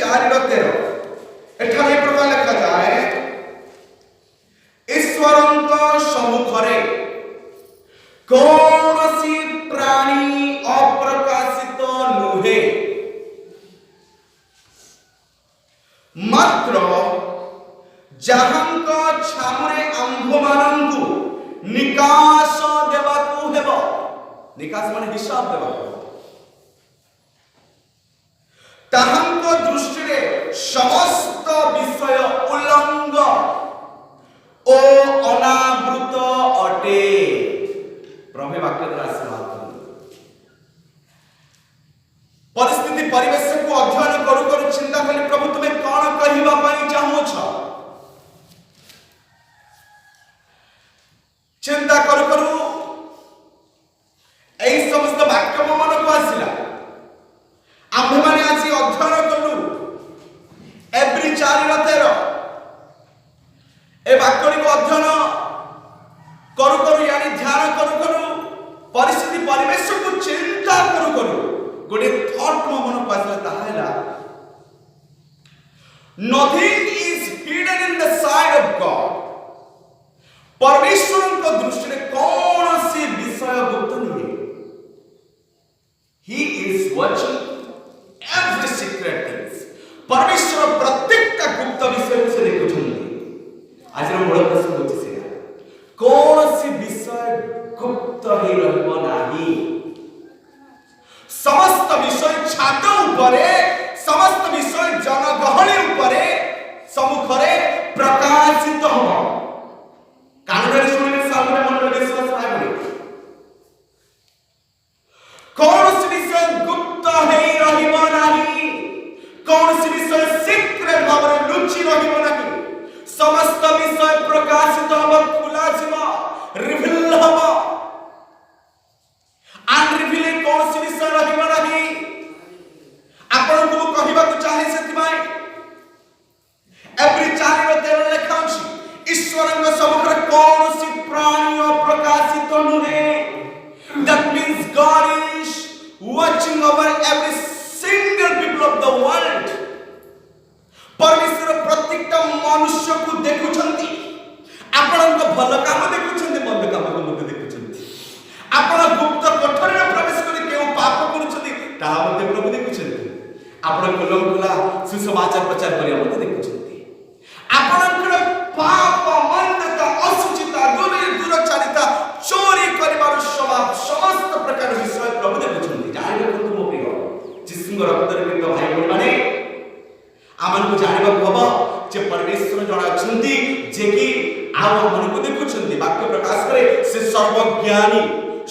4:13 ଏଠାରେ ଏ ପ୍ରକାର ଲେଖାଯାଏ, ଈଶ୍ୱରଙ୍କ ସମ୍ମୁଖରେ କୌଣସି ପ୍ରାଣୀ ଅପ୍ରକାଶିତ ନୁହେଁ, ମାତ୍ର ଯାହାଙ୍କ ଛାମୁରେ ଆମ୍ଭମାନଙ୍କୁ ନିକାଶ ଦେବାକୁ ହେବ। ନିକାଶ ମାନେ ହିସାବ ଦେବାକୁ ହେବ। ତାହାଙ୍କ ଦୃଷ୍ଟିରେ ସମସ୍ତ ବିଷୟ ଉଲ୍ଲଙ୍ଘ ଓ ଅନାବୃତ ଅଟେ। ପ୍ରଭୁ ବାକ୍ୟ ଦ୍ୱାରା ଆଶୀର୍ବାଦ କରନ୍ତୁ। ପରିସ୍ଥିତି ପରିବେଶକୁ ଅଧ୍ୟୟନ କରୁ କରୁ ଚିନ୍ତା କଲି, ପ୍ରଭୁ ତୁମେ କଣ କହିବା ପାଇଁ ଚାହୁଁଛ? ଚିନ୍ତା କରୁ କରୁ এই সমস্ত বাক্য ମୋ ମନକୁ ଆସିଲା। ଆମ୍ଭେମାନେ ଆଜି ଅଧ୍ୟୟନ କଲୁ ଏବ୍ରି 4:13। ଏ ବାକ୍ୟଟିକୁ ଅଧ୍ୟୟନ କରୁ କରୁ ଧ୍ୟାନ କରୁ କରୁ ପରିସ୍ଥିତି ପରିବେଶକୁ ଚିନ୍ତା କରୁ କରୁ ଗୋଟିଏ ଥଟ୍ ମୋ ମନକୁ ଆସିଲା, ତାହା ହେଲା nothing is hidden in the sight of God। परमेश्वरଙ୍କ ଦୃଷ୍ଟିରେ କୌଣସି ବିଷୟ ଗୁପ୍ତ ନୁହେଁ। He is watching every secret things। परमेश्वर प्रत्येकटा गुप्त विषयକୁ ସେ ଦେଖୁଛନ୍ତି। ଆଜିର ମୂଳ ପ୍ରଶ୍ନ ହେଉଛି ସେଇଆ, କୌଣସି ବିଷୟ ଗୁପ୍ତ ହେଇ ରହିବ ନାହିଁ। ସମସ୍ତ ବିଷୟ ଛାତ ଉପରେ, ସମସ୍ତ ବିଷୟ ଜନଗହଳି ଉପରେ ସମ୍ମୁଖରେ ପ୍ରକାଶିତ ହେବ। କାନରେ ଶୁଣିଲେ ସାମୁରେ ମନରେ ବିଶ୍ୱାସ ପାଇବେ। କୌଣସି ବିଷୟ ଗୁପ୍ତ ହେଇ ରହିବ ନାହିଁ, କୌଣସି ବିଷୟ ସିକ୍ରେଟ ଭାବରେ ଲୁଚି ରହିବ ନାହିଁ। ସମସ୍ତ ବିଷୟ ପ୍ରକାଶିତ ହେବ, ଖୋଲାଯିବ, ରିଭିଲ୍ ହେବ। ଅନରିଭିଲ୍ କୌଣସି ବିଷୟ ରହିବ ନାହିଁ। ଆପଣଙ୍କୁ ମୁଁ କହିବାକୁ ଚାହେଁ, ସେଥିପାଇଁ ଏବ୍ରି 4:13 ଲେଖା ଅଛି, ଈଶ୍ୱରଙ୍କ ସମ୍ମୁଖରେ କୌଣସି ପ୍ରାଣୀ ଅପ୍ରକାଶିତ ନୁହେଁ। That means God is watching over every single people of the world। परमेश्वर प्रत्येकटा मनुष्यକୁ ଦେଖୁଛନ୍ତି। ଆପଣଙ୍କ ଭଲ କାମ ଦେଖୁଛନ୍ତି, ମନ୍ଦ କାମକୁ ମଧ୍ୟ ଦେଖୁଛନ୍ତି। ଆପଣ ଗୁପ୍ତ କୋଠରୀରେ ପ୍ରବେଶ କରି କେଉଁ ପାପ କରୁଛନ୍ତି ତାହା ମଧ୍ୟ ପ୍ରଭୁ ଦେଖୁଛନ୍ତି। ଆପଣ ଖୋଲମଖୋଲା ସୁସମାଚାର ପ୍ରଚାର କରିବା ମଧ୍ୟ ଦେଖୁଛନ୍ତି। ଆପଣଙ୍କର ପାପ, ମନ୍ଦତା, ଅଶୁଚିତା, ଦୁରାଚାରିତା, ଚୋରି କରିବାର ସ୍ୱଭାବ, ସମସ୍ତ ପ୍ରକାର ବିଷୟ ପ୍ରଭୁ ଦେଖୁଛନ୍ତି। ଜାଣି ରଖନ୍ତୁ ମୋ ପ୍ରିୟ ଯୀଶୁଙ୍କ ରକ୍ତରେ କିଣିତ ଭାଇ ଭଉଣୀମାନେ, ଆମମାନଙ୍କୁ ଜାଣିବାକୁ ହବ ଯେ ପରମେଶ୍ୱର ଜଣେ ଅଛନ୍ତି ଯେ କି ଆଉ ଆମମାନଙ୍କୁ ଦେଖୁଛନ୍ତି। ବାକ୍ୟ ପ୍ରକାଶ କରେ ସେ ସର୍ବଜ୍ଞାନୀ,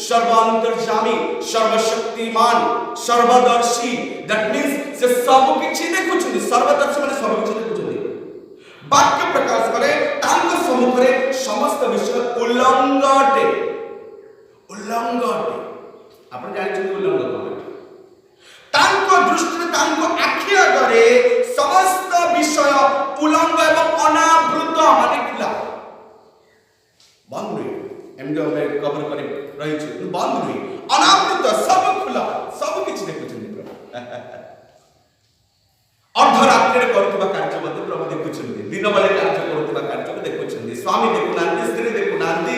ସର୍ବ ଅନ୍ତର୍ଯାମୀ, ସର୍ବଶକ୍ତିମାନ, ସର୍ବଦର୍ଶୀ। ଦ୍ୟାଟ୍ ମିନ୍ସ ସେ ସବୁ କିଛି ଦେଖୁଛନ୍ତି। ସର୍ବଦର୍ଶୀ ମାନେ ସବୁ କିଛି ଦେଖୁଛନ୍ତି। ବାକ୍ୟ ପ୍ରକାଶ କରେ ତାଙ୍କ ସମ୍ମୁଖରେ ସମସ୍ତ ବିଷୟ ଉଲ୍ଲଙ୍ଘ ଅଟେ। ଉଲ୍ଲଙ୍ଘ ଅଟେ। ଆପଣ ଜାଣିଛନ୍ତି ଉଲ୍ଲଙ୍ଘ କଣ? ତାଙ୍କ ଦୃଷ୍ଟିରେ, ତାଙ୍କ ଆଖି ଆଗରେ ସମସ୍ତ ବିଷୟ ଉଲ୍ଲଙ୍ଘ ଏବଂ ଅନାବୃତ ମାନେ ଖୋଲା, ବନ୍ଦ ନୁହେଁ। ଏମିତି ଆମେ କଭର କରି ରହିଛୁ, ବନ୍ଦ ନୁହେଁ, ଅନାବୃତ, ସବୁ ଖୋଲା, ସବୁ କିଛି ଦେଖୁଛନ୍ତି। ଅର୍ଦ୍ଧରାତ୍ରିରେ କରୁଥିବା କାର୍ଯ୍ୟ ମଧ୍ୟ ପ୍ରଭୁ ଦେଖୁଛନ୍ତି। ଦିନ ବେଳେ କାର୍ଯ୍ୟ କରୁଥିବା କାର୍ଯ୍ୟକୁ ଦେଖୁଛନ୍ତି। ସ୍ୱାମୀ ଦେଖୁନାହାନ୍ତି, ସ୍ତ୍ରୀ ଦେଖୁନାହାନ୍ତି,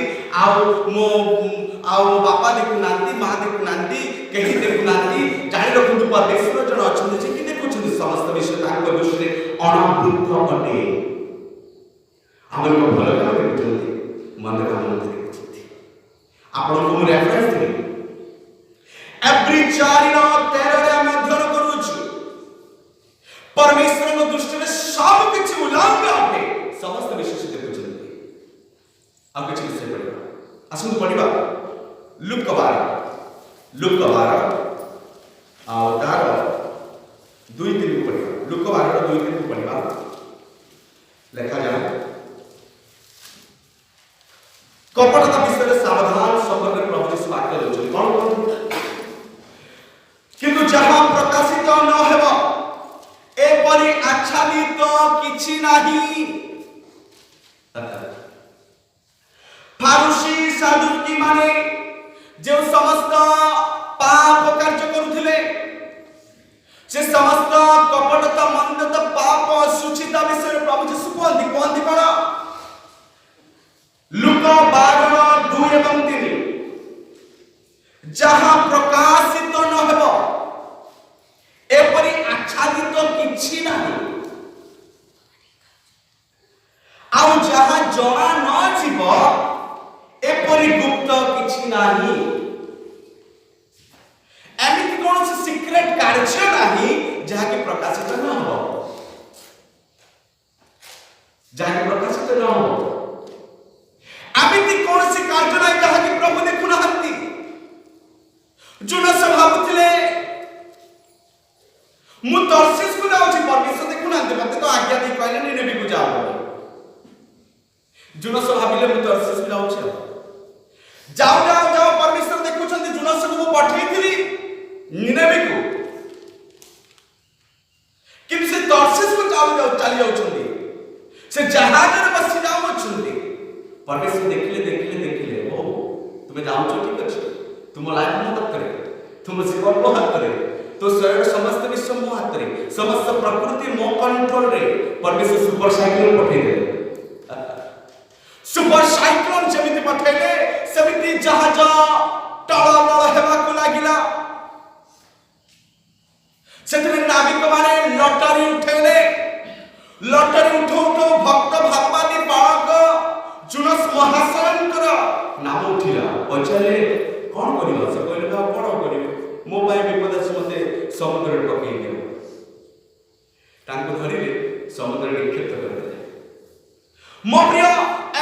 ଆଉ ବାପା ଦେଖୁନାହାନ୍ତି, ମା ଦେଖୁନାହାନ୍ତି, କେହି ଦେଖୁନାହାନ୍ତି। ଜାଣି ରଖନ୍ତୁ ପରମେଶ୍ୱର ଜଣେ ଅଛନ୍ତି ଯେ କି ଦେଖୁଛନ୍ତି ସମସ୍ତ ବିଷୟ। ତାଙ୍କ ଦୃଷ୍ଟିରେ ଅନାବୃତ ଅଟେ। ଆମମାନଙ୍କ ଭଲ କାମ ଦେଖୁଛନ୍ତି, ମନ୍ଦ କାମ ମଧ୍ୟ ଦେଖୁଛନ୍ତି। ଆପଣଙ୍କୁ ମୁଁ ରେଫରେନ୍ସ ଦେବି, ଏବ୍ରି 4:13 ଆମେ ଅଧ୍ୟୟନ କରୁଛୁ। परमेश्वर दृष्टि में सब किसी उल्लंघ अटे, समस्त विषय से देखुଛନ୍ତି। अब किसी विषय पढ़िबा, आसंतु पढ़िबा लूक 12 ଆଉ ତାର 2-3 को पढ़िबा। लूक 12 ର 2-3 को पढ़िबा। ଲେଖା ଯାଏ, कपटता विषय सावधान संपर्क प्रभु यीशु वाक्य देउଛନ୍ତି। कोन किंतु जहां प्रकाशित न हेबो एपरि आच्छादित किछि नाही। फारूसी साधुकी माने जो समस्त पाप कार्य करुथिले, से समस्त कपटता मंदता कहती कौन लुक 12:2-3 जहां प्रकाशित न हेब एपरी आच्छादित किछि नाही आउ जहां जणा न जीव एपरी गुप्त किछि नाही एमिति कौन से सीक्रेट कार्य नाही जहां कि प्रकाशित न हो जहां कि प्रकाशित न हो एमिति कौन से कार्य नाही जहां कि प्रभु देखु नहंती जुना भाबुथिले मु तर्शीस को जाउछि परमेश्वर देखु नहंती मते तो आज्ञा दे कहले निनेबी को जाओ जुनस भाबिले मु तर्शीस को जाउछि जाओ जाओ जाओ परमेश्वर देखुछंती जुनस को पठेइथिली निनेबी को किंतु से तर्शीस को चली जाउछंती से जहाज रे बसी जाउछंती परमेश्वर देखिले ओ तुमे जाउछो ठीक अछि तुम लाइफ मो हाथ करे तुम जीवन मो हाथ करे तो शरीर समस्त विश्व मो हाथ करे समस्त प्रकृति मो कंट्रोल रे परमेश्वर सुपर साइक्लोन पठे दे सुपर साइक्लोन जेमिति पठेले सेमिति जहाज टळमळ हेबा को लागिला सेतरे नाविक माने लॉटरी उठेले लॉटरी उठो भक्त भागवादी बाळक जुनस महाशयंकर नाम उठिला पछले कोन करियो से कहले बा कोन करियो मो बाय विपद से मते समुद्र रे पकई दियो तांको धरिले समुद्र रे निक्षेप करले मो प्रिय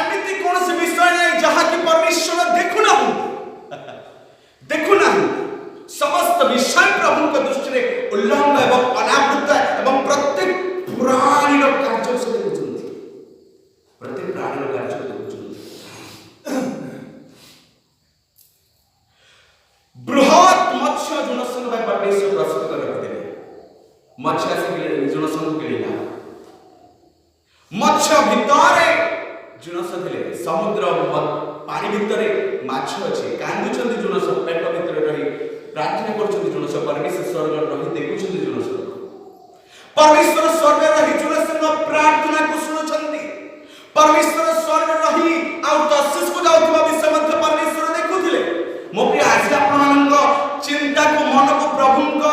एमिति कोन से विषय नै जहा कि परमेश्वर देखु ना समस्त विषय प्रभु के दृष्टि रे उल्लंघन एवं अनावृत एवं प्रत्येक प्राणी रो कार्य से देखुछंती प्रत्येक प्राणी रो कार्य से देखुछंती बृहत मत्स्य जुनसन भाई परमेश्वर प्रस्तुत कर रखिले मत्स्य से जुनसन केलिला मत्स्य भितरे जुनस थिले समुद्र पानी भितरे माछ अछि कांदुचंती जुनस पेट भितरे रही प्रार्थना करछंती जुनस परमेश्वर स्वर्ग रही देखुछंती जुनस परमेश्वर स्वर्ग रही जुनस प्रार्थना को सुनुछंती परमेश्वर स्वर्ग रही आ तर्शीस को जाउथबा विषय मध्य परमेश्वर देखुथिले मो प्रिय आज आपनक चिंता को मन को प्रभु को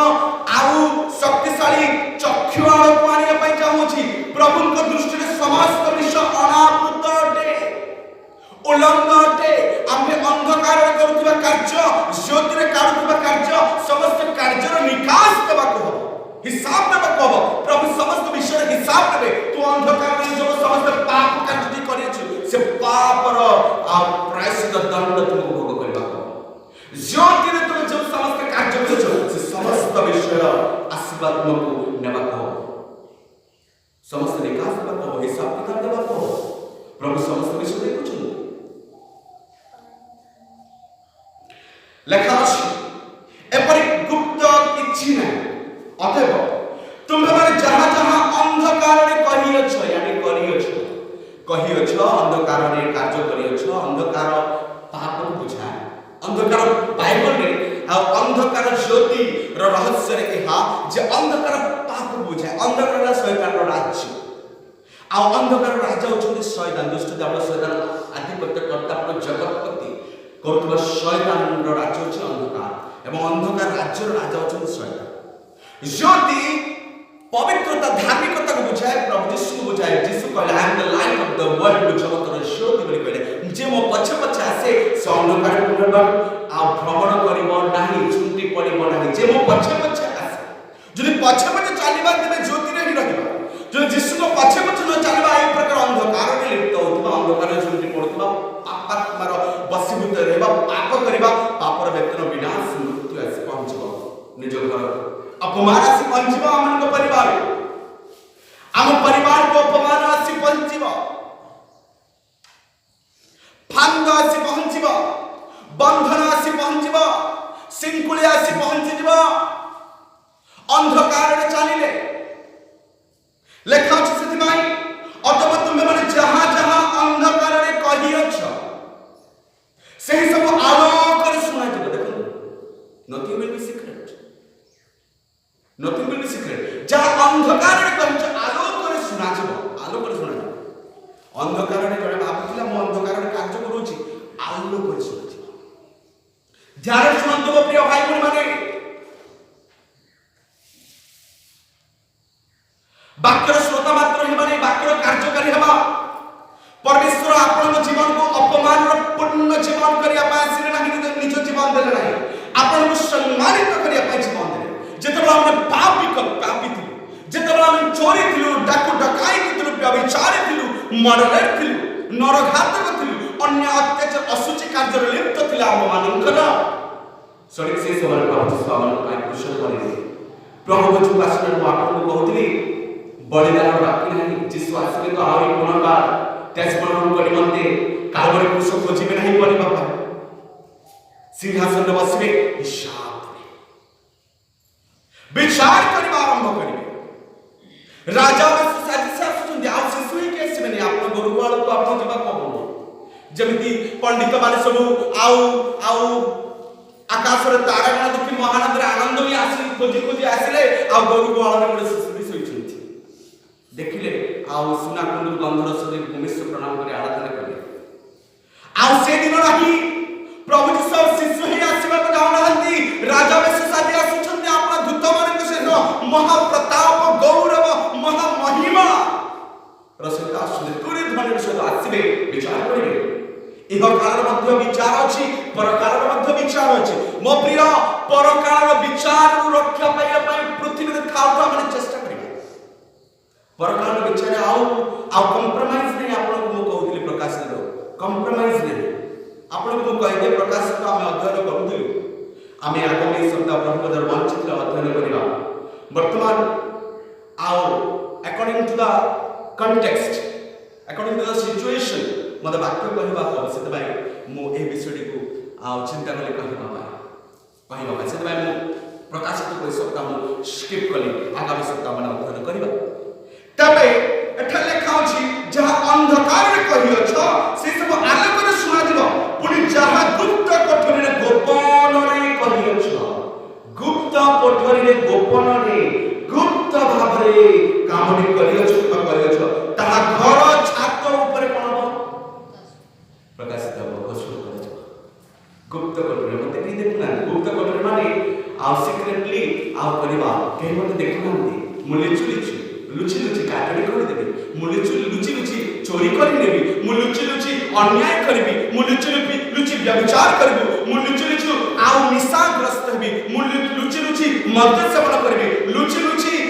आउ शक्तिशाली चक्षु आलो पानी पई चाहूछि प्रभु को दृष्टि रे समस्त विषय अनावृत अटे उल्लंघन अटे आमे अंधकार रे करूथबा कार्य ज्योति रे करूथबा कार्य समस्त कार्य रो निकास देबा को हिसाब देबा को प्रभु समस्त विषय रे हिसाब देबे तू अंधकार रे जो समस्त पाप कार्य करियछु से पाप रो प्रायश्चित दंड तुमको भोग करबा ज्योति रे तुम जो समस्त कार्य करियछु से समस्त विषय आशीर्वाद तुमको नेबा को समस्त निकास देबा को हिसाब किताब देबा को प्रभु समस्त विषय देखुछु लेखा अछि एपरि गुप्त किछि नै अतएव तुमे माने जहां जहां अंधकार रे कहियछ यानी कहियछ अंधकार रे कार्य करियछ अंधकार पाप बुझा अंधकार बाइबल रे आ अंधकार ज्योति रो रहस्य रे एहा जे अंधकार पाप बुझा अंधकार रा शैतान रो राज्य आ अंधकार राजा होछन शैतान दुष्ट देवल शैतान आधिपत्य कर्ता पर जगतपति करतबा शैतान रो राज्य होछ अंधकार एवं अंधकार राज्य रो राजा होछन शैतान ज्योति पवित्रता धार्मिकता को बुझाए प्रभु यीशु को बुझाए यीशु कहले I am the light of the world जगत रो ज्योति बोली कहले जे मो पछे पछे आसे से अंधकार पुनर्बार आ भ्रमण करिवो नाही छुटी पड़िवो नाही जे मो पछे पछे आसे जदि पछे पछे चलीबा तेबे ज्योति रे ही रहिबा जो यीशु को पछे पछे न चलीबा ए प्रकार अंधकार रे लिप्त होतबा अंधकार रे छुटी पड़तबा पापात्मार बसीभूत रहबा पाप करिबा पापर वेतन विनाश मृत्यु आसे पहुंचबो निज घर अपमान आसी पहुंचबो हमन परिवार आम परिवार को अपमान आसी पहुंचबो फांद आसी पहुंचबो बंधन आसी पहुंचबो सिंकुली आसी पहुंचबो अंधकार रे चलिले लेखा अछि सेतिमाई अतब तुमे माने जहां जहां अंधकार रे कहियछ सेही सब आलोक रे सुना जब देखो नथिंग विल बी सीक्रेट जहां अंधकार रे कहियछ आलोक रे सुना जब आलोक रे सुना ଅନ୍ଧକାରରେ ଜଣେ ଭାବୁଥିଲା ମୁଁ ଅନ୍ଧକାରରେ କାର୍ଯ୍ୟ କରୁଛି, ଆଲୋକରେ ଶୁଣୁଛି। ଧ୍ୟାନ ଶୁଣନ୍ତୁ ମୋ ପ୍ରିୟ ଭାଇ ଭଉଣୀମାନେ, ବାକ୍ୟର ଶ୍ରୋତା ମାତ୍ର ହେବାନି, ବାକ୍ୟର କାର୍ଯ୍ୟକାରୀ ହେବା। परमेश्वर आपन जीवन को अपमान पूर्ण जीवन करिया पाए सिरे नहीं, निज जीवन देले नहीं, आपन को सम्मानित करिया पाए जीवन देले। जेतबेला हम पापी थी, जेतबेला हम चोरी थिलु, डाकू डकाई थिलु, व्यभिचारी थिलु, मर्डर थिलु, नरघातक थिलु, अन्य अत्याचार असुचि कार्य लिप्त थिला हम मानकर सड़क से समय प्रभु स्वामी का कुशल बने। प्रभु जो पासन को आपन को कहतली बलिदान बाकी नहीं, जिसु आसले तो आउरी पुनर्बार त्याचप्रमाण निमंते कालवरी पुरुष खोजिबे नहीं बलि बापा, सिंहासन बसबे, विचार करबा आरंभ करिबे। राजा में साजिश आसुचंदी आ शिशु ही के आसीबे नहीं, आपन गुरुवाल को आपन दिबा कहबो जेमिति पंडित माने सब आउ आकाश रे तारा गण देखि महानंद रे आनंद भी आसी खोजी आसिले आ गुरुवाल रे मोर शिशु भी सोइछंती देखिले आ सुना कुंड गंधरस रे भूमिश्वर प्रणाम करे आराधना करे। आ से दिन रही प्रभु जी सब शिशु ही आसीबा को जाऊ नहंती, राजा में साजी आसुचंदी आपन दूत माने के से महा प्रताप गौरव महा महिमा रसता आसुले तुरे ध्वनि सहित आसीबे, विचार करिवे। इह काल मध्य विचार अछि, परकाल मध्य विचार अछि। मो प्रिय परकाल विचार रक्षा पाइया पाइ पृथ्वी रे खाउ तो हमने चेष्टा करिवे। परकाल विचार आउ कंप्रोमाइज नहीं, आपन को मो कहउतली प्रकाश दे कंप्रोमाइज नहीं, आपन को कहदे प्रकाश तो हम अध्ययन करूथलु, आमे आगामी सप्ताह प्रभु दर वंचित अध्ययन करिबा। वर्तमान आउ according to the context, according to the situation मते वाक्य कहबा को सेते भाई मो ए विषय को आ चिंता कले कहबा सेते भाई मो प्रकाशित को सप्ताह मो स्किप कली, आगामी सप्ताह मन अध्ययन करिबा। तबे एठा लेखा अछि जहा अंधकार रे कहियो छ से सब आलोक रे सुना दिबो, पुनी जहा गुप्त कोठरी रे गोपन रे कहियो छ, गुप्त कोठरी रे गोपन रे गुप्त भाव रे कामनी करियो छ ताहा घर छात ऊपर कोन हो प्रकाशित हो घोषणा कर। गुप्त कोठरी मते कि देखना, गुप्त कोठरी माने आ सीक्रेटली आ परिवार के मते देखना नहीं, मुले लुचि काटड़ी कर देबे, मुले लुचि चोरी कर नेबी, मु लुचि अन्याय करबी, मु लुचि व्यभिचार करबी, मु लुचि आ निशाग्रस्त हेबी, मु लुचि मद्य सेवन करबी, लुचि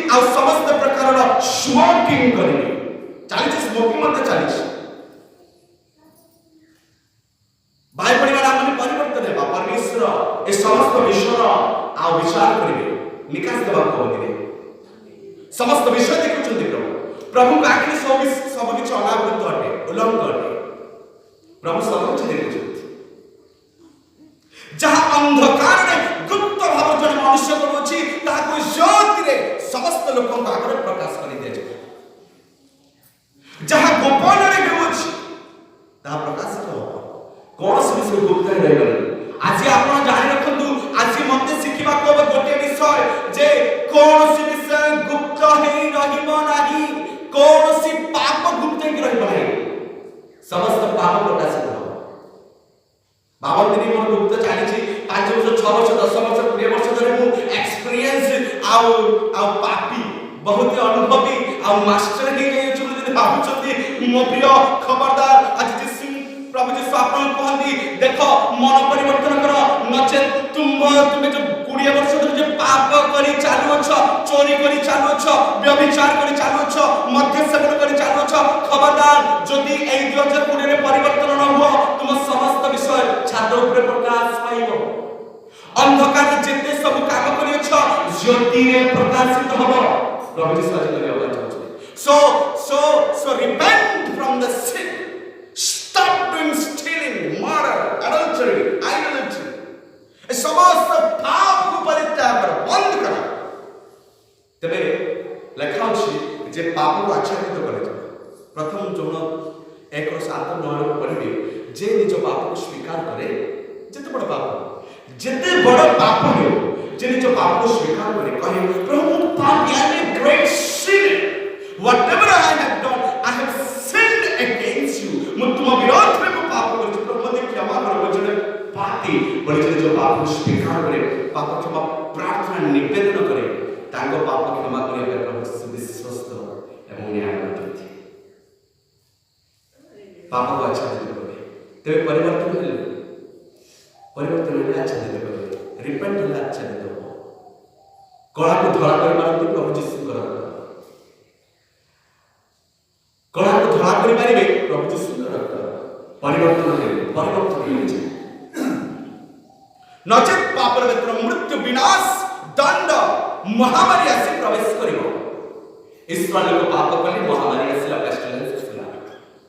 आ समस्त प्रकार स्मोकिंग करबी। चालीस स्मोकिंग मत चालीस भाई परिवार आमने परिवर्तन है। परमेश्वर ए समस्त विषय आ विचार करिवे, निकास देबा को दिले समस्त विषय देखुचंदी प्रभु का आखिर सब किछ अनावृत अटे, उल्लंघन अटे, प्रभु सब किछ देखुचंदी। जहा अंधकार रे गुप्त भाव जन मनुष्य को अछि ताको ज्योति रे समस्त लोकन का आगे प्रकाश करि दे छै। जहा गोपन रे होछि ता प्रकाशित हो कोन से विषय गुप्त रे रहले। आज आपण जानि रखंतु, आज मते सिखिबा को गोटे विषय जे कोन से विषय गुप्त हे रहिबो नाही, कोन से पाप गुप्त हे रहिबो नाही, समस्त पाप प्रकाशित हो। बाबा दिनी मोर गुप्त चाली छी 5 वर्ष 6 वर्ष 10 वर्ष 20 वर्ष धरे मु एक्सपीरियंस आउ पापी बहुत अनुभवी आ मास्टर हे गय छु जे बाबू चंदी मो प्रिय खबरदार। आज जे सिंह प्रभु जी आपन कहंदी देखो मन परिवर्तन करो, नचे तुमे जो 20 वर्ष धरे जे पाप करी चालू छ, चोरी करी चालू छ, व्यभिचार करी चालू छ, मद्य सेवन करी चालू छ, खबरदार जदि ए 2020 रे परिवर्तन न हो तुम समस्त विषय छात ऊपर प्रकाश पाइबो। अंधकार जेते सब काम करियो छ ज्योति रे प्रकाशित हबो। प्रभु जी साजी करियो so repent from the sin, stop doing stealing, murder, adultery, idolatry, ए समस्त पाप को परित्याग करो, बंद करो। तबे लेखा अछि जे पाप को आच्छादित करे छ। प्रथम जोन 1:7-9 पढ़िबे जे निज पाप को स्वीकार करे, जेते बड़ पाप हो जे निज पाप को स्वीकार करे, कहे प्रभु पापी, I am a great sinner, whatever I have done I have sinned against पाप क्षमा प्रार्थना निवेदन करे तांको पाप क्षमा करिया प्रभु विश्वस्त एवं न्यायवंत पाप को अच्छा देते करे तेरे परिवर्तन हेले अच्छा देते करे रिपेंट हेले अच्छा देते कला को धड़ा कर मारती प्रभु यीशु करा कला को धड़ा कर मारिबे प्रभु यीशु करा परिवर्तन हेले नचेत पापर वेतन मृत्यु विनाश दंड महामारी आसी प्रवेश करिवो ईश्वर लोक पाप कले महामारी आसीला पेस्टिलेंस आसीला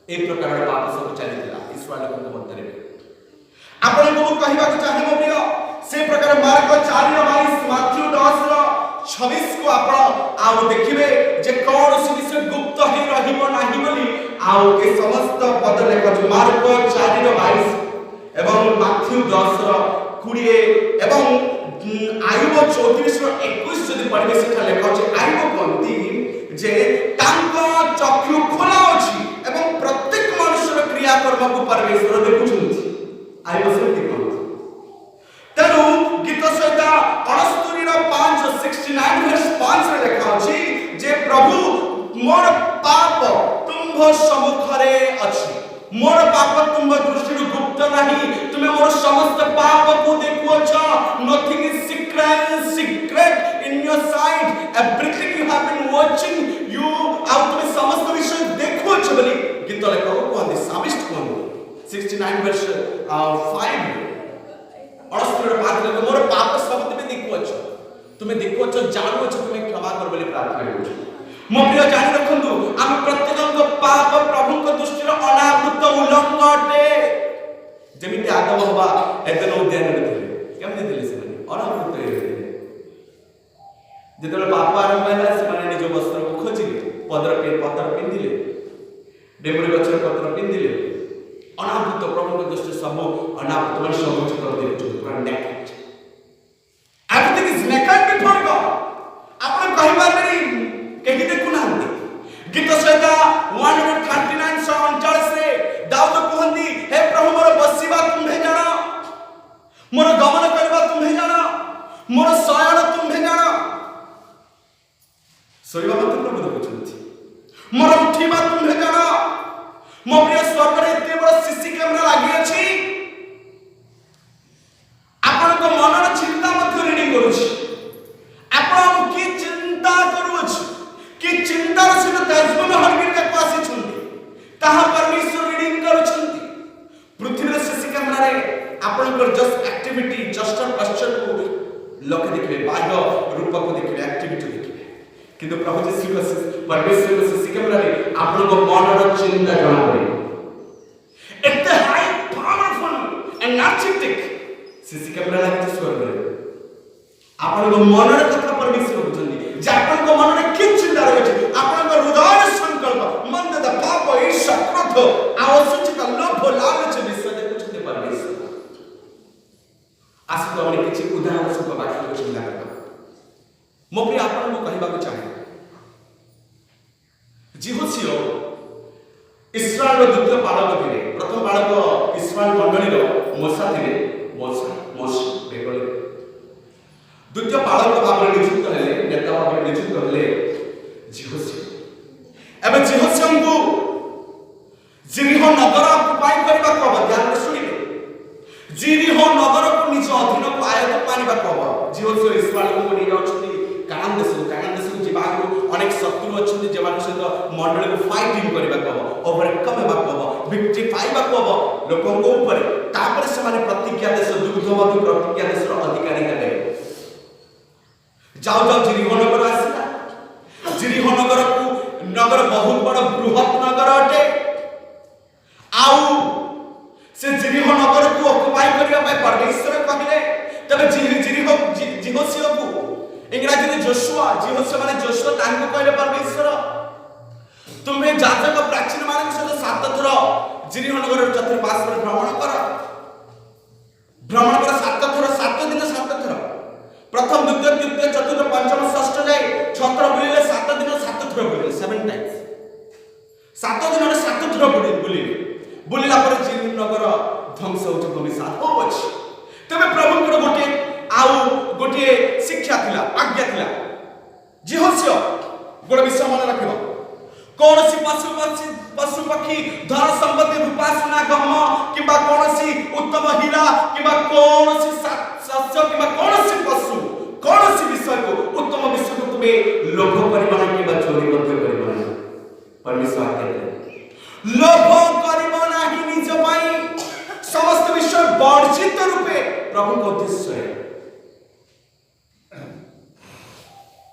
ए प्रकार पाप सब चलीला ईश्वर लोक मध्य रे आपण को कहिबा को चाहे मो प्रिय से प्रकार मार्ग 4:22 माथ्यू 10:26 को आपण आउ देखिबे जे कोन से गुप्त ही रहिबो नाही बोली आउ ए समस्त पद लेख जो मार्ग 4:22 एवं माथ्यू 10:20 एवं आयुब 34:21 जदि पढ़बे सेठा लेखा छै आयुब कोंती जे तांको चक्षु खोला अछि एवं प्रत्येक मनुष्यर क्रिया कर्म को परमेश्वर देखुछन्ति आयुब से देखो तेनु गीत सहित 69 वर्ष 5 रे लेखा अछि जे प्रभु मोर पाप तुम्भ सम्मुखरे अछि मोर पाप तुम दृष्टि गुप्त नहीं तुम्हें मोर समस्त पाप को देखो छ nothing is secret in your sight everything you have been watching you out में समस्त विषय देखो छ बोली गीत लेखक कोन सामिष्ट कोन 69 वर्ष 5 अड़स्तर बात ले मोर पाप सब तुम्हें देखो छ जानो छ तुम्हें क्षमा कर बोली प्रार्थना करू मो प्रिय जानि रखंतु हम प्रत्येकक पाप प्रभु को दृष्टि अनावृत उल्लंघटे जेमिति आदम हवा एदन उद्यान में थिले केमति थिले से अनावृत हेले जेतले पाप आरंभ होला से माने निज वस्त्र को खोजिले पत्र पिंदिले डेबुरी गछर पत्र पिंदिले अनावृत प्रभु को दृष्टि सब अनावृत मन सब कर दे पूरा naked everything is naked before God आपण कहिबा नहीं केहि देखु नांती गीत सहित 139 रे दाऊद कहंदी हे प्रभु मोर बसिबा तुम्हे जाना मोर गमन करबा तुम्हे जाना मोर शयन तुम्हे जाना सोइबा मत प्रभु देखुछंती मोर उठिबा तुम्हे जाना मो प्रिय स्वर्ग रे एते बड़ सीसी कैमरा लागि अछि आपण को मनर चिंता मत रीडिंग करूछि आपण की चिंता करूछि कि चिंतार सहित तेजबन हरगिर के पासी छुंती ताहा परमेश्वर रीडिंग करूछंती पृथ्वी सीसी कैमरा रे आपण को जस्ट एक्टिविटी जस्ट क्वेश्चन को लोक देखबे बाह्य रूप को देखबे एक्टिविटी देखबे किंतु प्रभु जी परमेश्वर को सीसी कैमरा रे आपण को मनर चिंता जଣା पड़े एते high powerful energetic CC camera लागे स्वर्ग रे आपण को मनर कथा परमेश्वर बुझंती जे आपण को मन में कि चिंता रहै आपण को हृदय संकल्प मंद पाप ईर्ष्या क्रोध आवश्यक लोभ लालच विषय देखुछते परमेश्वर आसु हमने किछि उदाहरण सब बाकी को चिंता करबा मो प्रिय आपण को कहबा को चाहे जीहोसियो इस्राएल रो द्वितीय बालक थिले प्रथम बालक इस्राएल मंडली रो मोसा थिले मोसा बेगले द्वितीय बालक भाବରେ नियुक्त हेले नेता भाବରେ नियुक्त हेले जीहोसियो एबे जीहोसियोंको जिरिहो नगर पाई करबा को ध्यान सुनिबे जिरिहो नगर को निज अधीन को आयत पानिबा को जीहोसियो इस्राएल को नि जाउछथि कानान देश को जिबाको अनेक शत्रु अछथि जेमान सहित मंडली को फाइटिंग करबा को ओवरकम हेबा को विक्ट्री पाइबा को लोकन को ऊपर तापर से माने प्रतिज्ञा देश दुग्धवती प्रतिज्ञा देश रो अधिकारी हेले जाओ जिरिहो नगर आसिला जिरिहो नगर को नगर बहुत बड़ा बृहत नगर अटे आउ से जिरिहो नगर को ऑक्युपाई करिया पाए परमेश्वर कहले तबे जीहोसियो को इंग्रजी में जोशुआ जीहोसियो माने जोशुआ तांको कहले परमेश्वर तुम्हें जातक प्राचीन मानक सहित 7 थर जिरिहो नगर चतुर्पार्श्व में भ्रमण कर 7 थर 7 दिन 7 थर प्रथम द्वितीय तृतीय चतुर्थ पंचम षष्ठ जाए 6 थर बुलिले 7 दिन 7 थर बुलिले 7 टाइम्स 7 दिन रे 7 थर बुलिला पर जिरिहो नगर ध्वंस होत भूमि साथ हो अछि तबे प्रभु को गोटे आउ गोटे शिक्षा थिला आज्ञा थिला जिहोसियो गोटे विषय मन रखिबो कौन सी पशु पक्षी धन संपत्ति रूपा सुना गहम किबा कौन सी उत्तम हीरा किबा कौन सी शस्य किबा कौन सी पशु कौन सी विषय को उत्तम विषय को तुम्हें लोभ करिबा किबा चोरी मध्य करिबा परमेश्वर कहते लोभ करिबा नाही निज पाई समस्त विषय वर्जित रूपे प्रभु को उद्देश्य है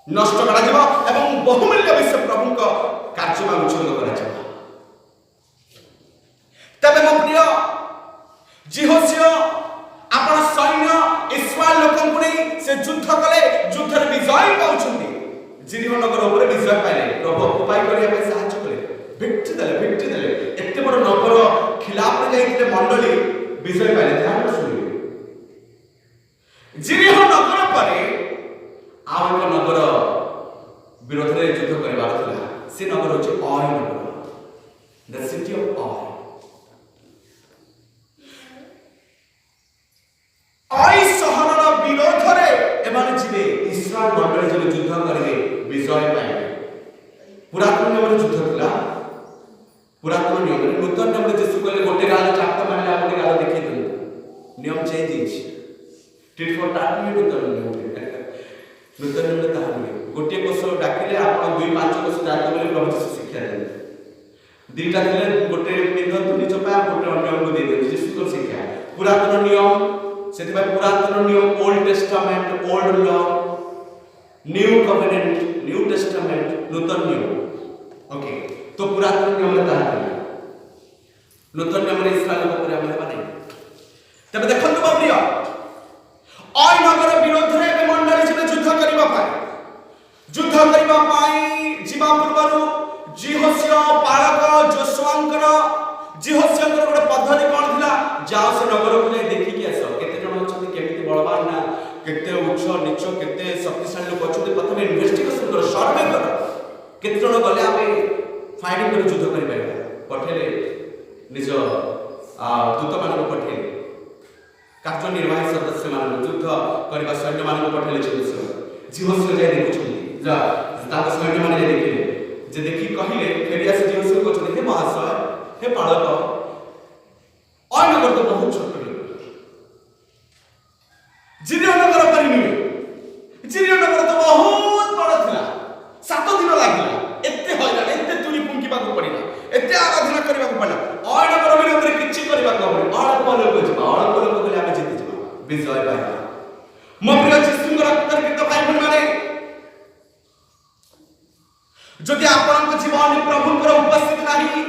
नष्ट करा जाबा एवं बहुमूल्य विषय प्रभु को कार्य में उछल करा जाबा तबे मो प्रिय जिहोसियो आपण सैन्य इस्राएल लोकन को नहीं से युद्ध कले युद्ध रे विजय पाउछंती जिरिहो नगर ऊपर विजय पाइले प्रभु उपाय करिया में सहायता कले victory देले एते बड़ नगर खिलाफ रे जाइते मंडली विजय पाइले ध्यान सुनिए जिरिहो नगर परे आउ एक नगर विरोध रे युद्ध करबार थिला से नगर होचे ऑय नगर द सिटी ऑफ ऑय सहरर विरोध रे एमाने जिवे इस्राएल मंडली जब युद्ध करबे विजय पाइबे पुरातन नियम युद्ध थिला पुरातन नियम नूतन नियम जेसु कहले गोटे गाल चापटा मारले गोटे गाल देखि देले नियम चेंज हिछि टिट फॉर टाट में नूतन नियम नूतन नियम ताहा नहीं गोटे कोस डाकिले आपण 2-5 कोस डाक बोले प्रभु शिक्षा देले दुईटा थिले गोटे पिंध तुनी चपा गोटे अन्य को दे दे जेसु को शिक्षा पुरातन नियम सेति भाई पुरातन नियम Old Testament old law new covenant New Testament नूतन नियम ओके तो पुरातन नियम में ताहा नहीं नूतन नियम में इस्राएल को पूरा में नहीं तबे देखंतु बाबरिया ऑय नगर विरोध रे मंडली से युद्ध करबा पाई जीवा पूर्वरु जिहोसियो पालक जोशुआंकर जिहोसियोंकर गोटे पद्धति कोन थिला जाओ से नगर को ले देखि के आसो केते जण अछथि केमिति बळवान ना केते उच्च नीच केते शक्तिशाली लोक अछथि प्रथमे इन्वेस्टिगेशन करो सर्वे करो केते जण गले आमे फाइटिंग कर युद्ध करि पाइबा पठेले निज दूत मान को पठेले कार्यनिर्वाही सदस्य मान युद्ध करबा सैन्य मान को पठेले जिहोसियो जाय देखुछथि जा ताक सैन्य मान जाय देखिले जे देखि कहिले फेरिया से जिहोसियो को छथि हे महाशय हे पालक और नगर तो बहुत छोट जिरियो नगर परिनी जिरियो नगर तो बहुत बड़ थिला 7 दिन लागिला एते होइला एते तुनी पुंकीबा को पड़िला एते आराधना करबा को पड़ला और नगर विरोध रे किछि करबा को पड़े अल्प लोक जिबा अल्प लोक बोले आमे जीति जिबा विजय पाइबा मो प्रिय जिसुंगर अंतर्गत भाई बहन माने जदि आपन को जीवन प्रभुंकर उपस्थित नाही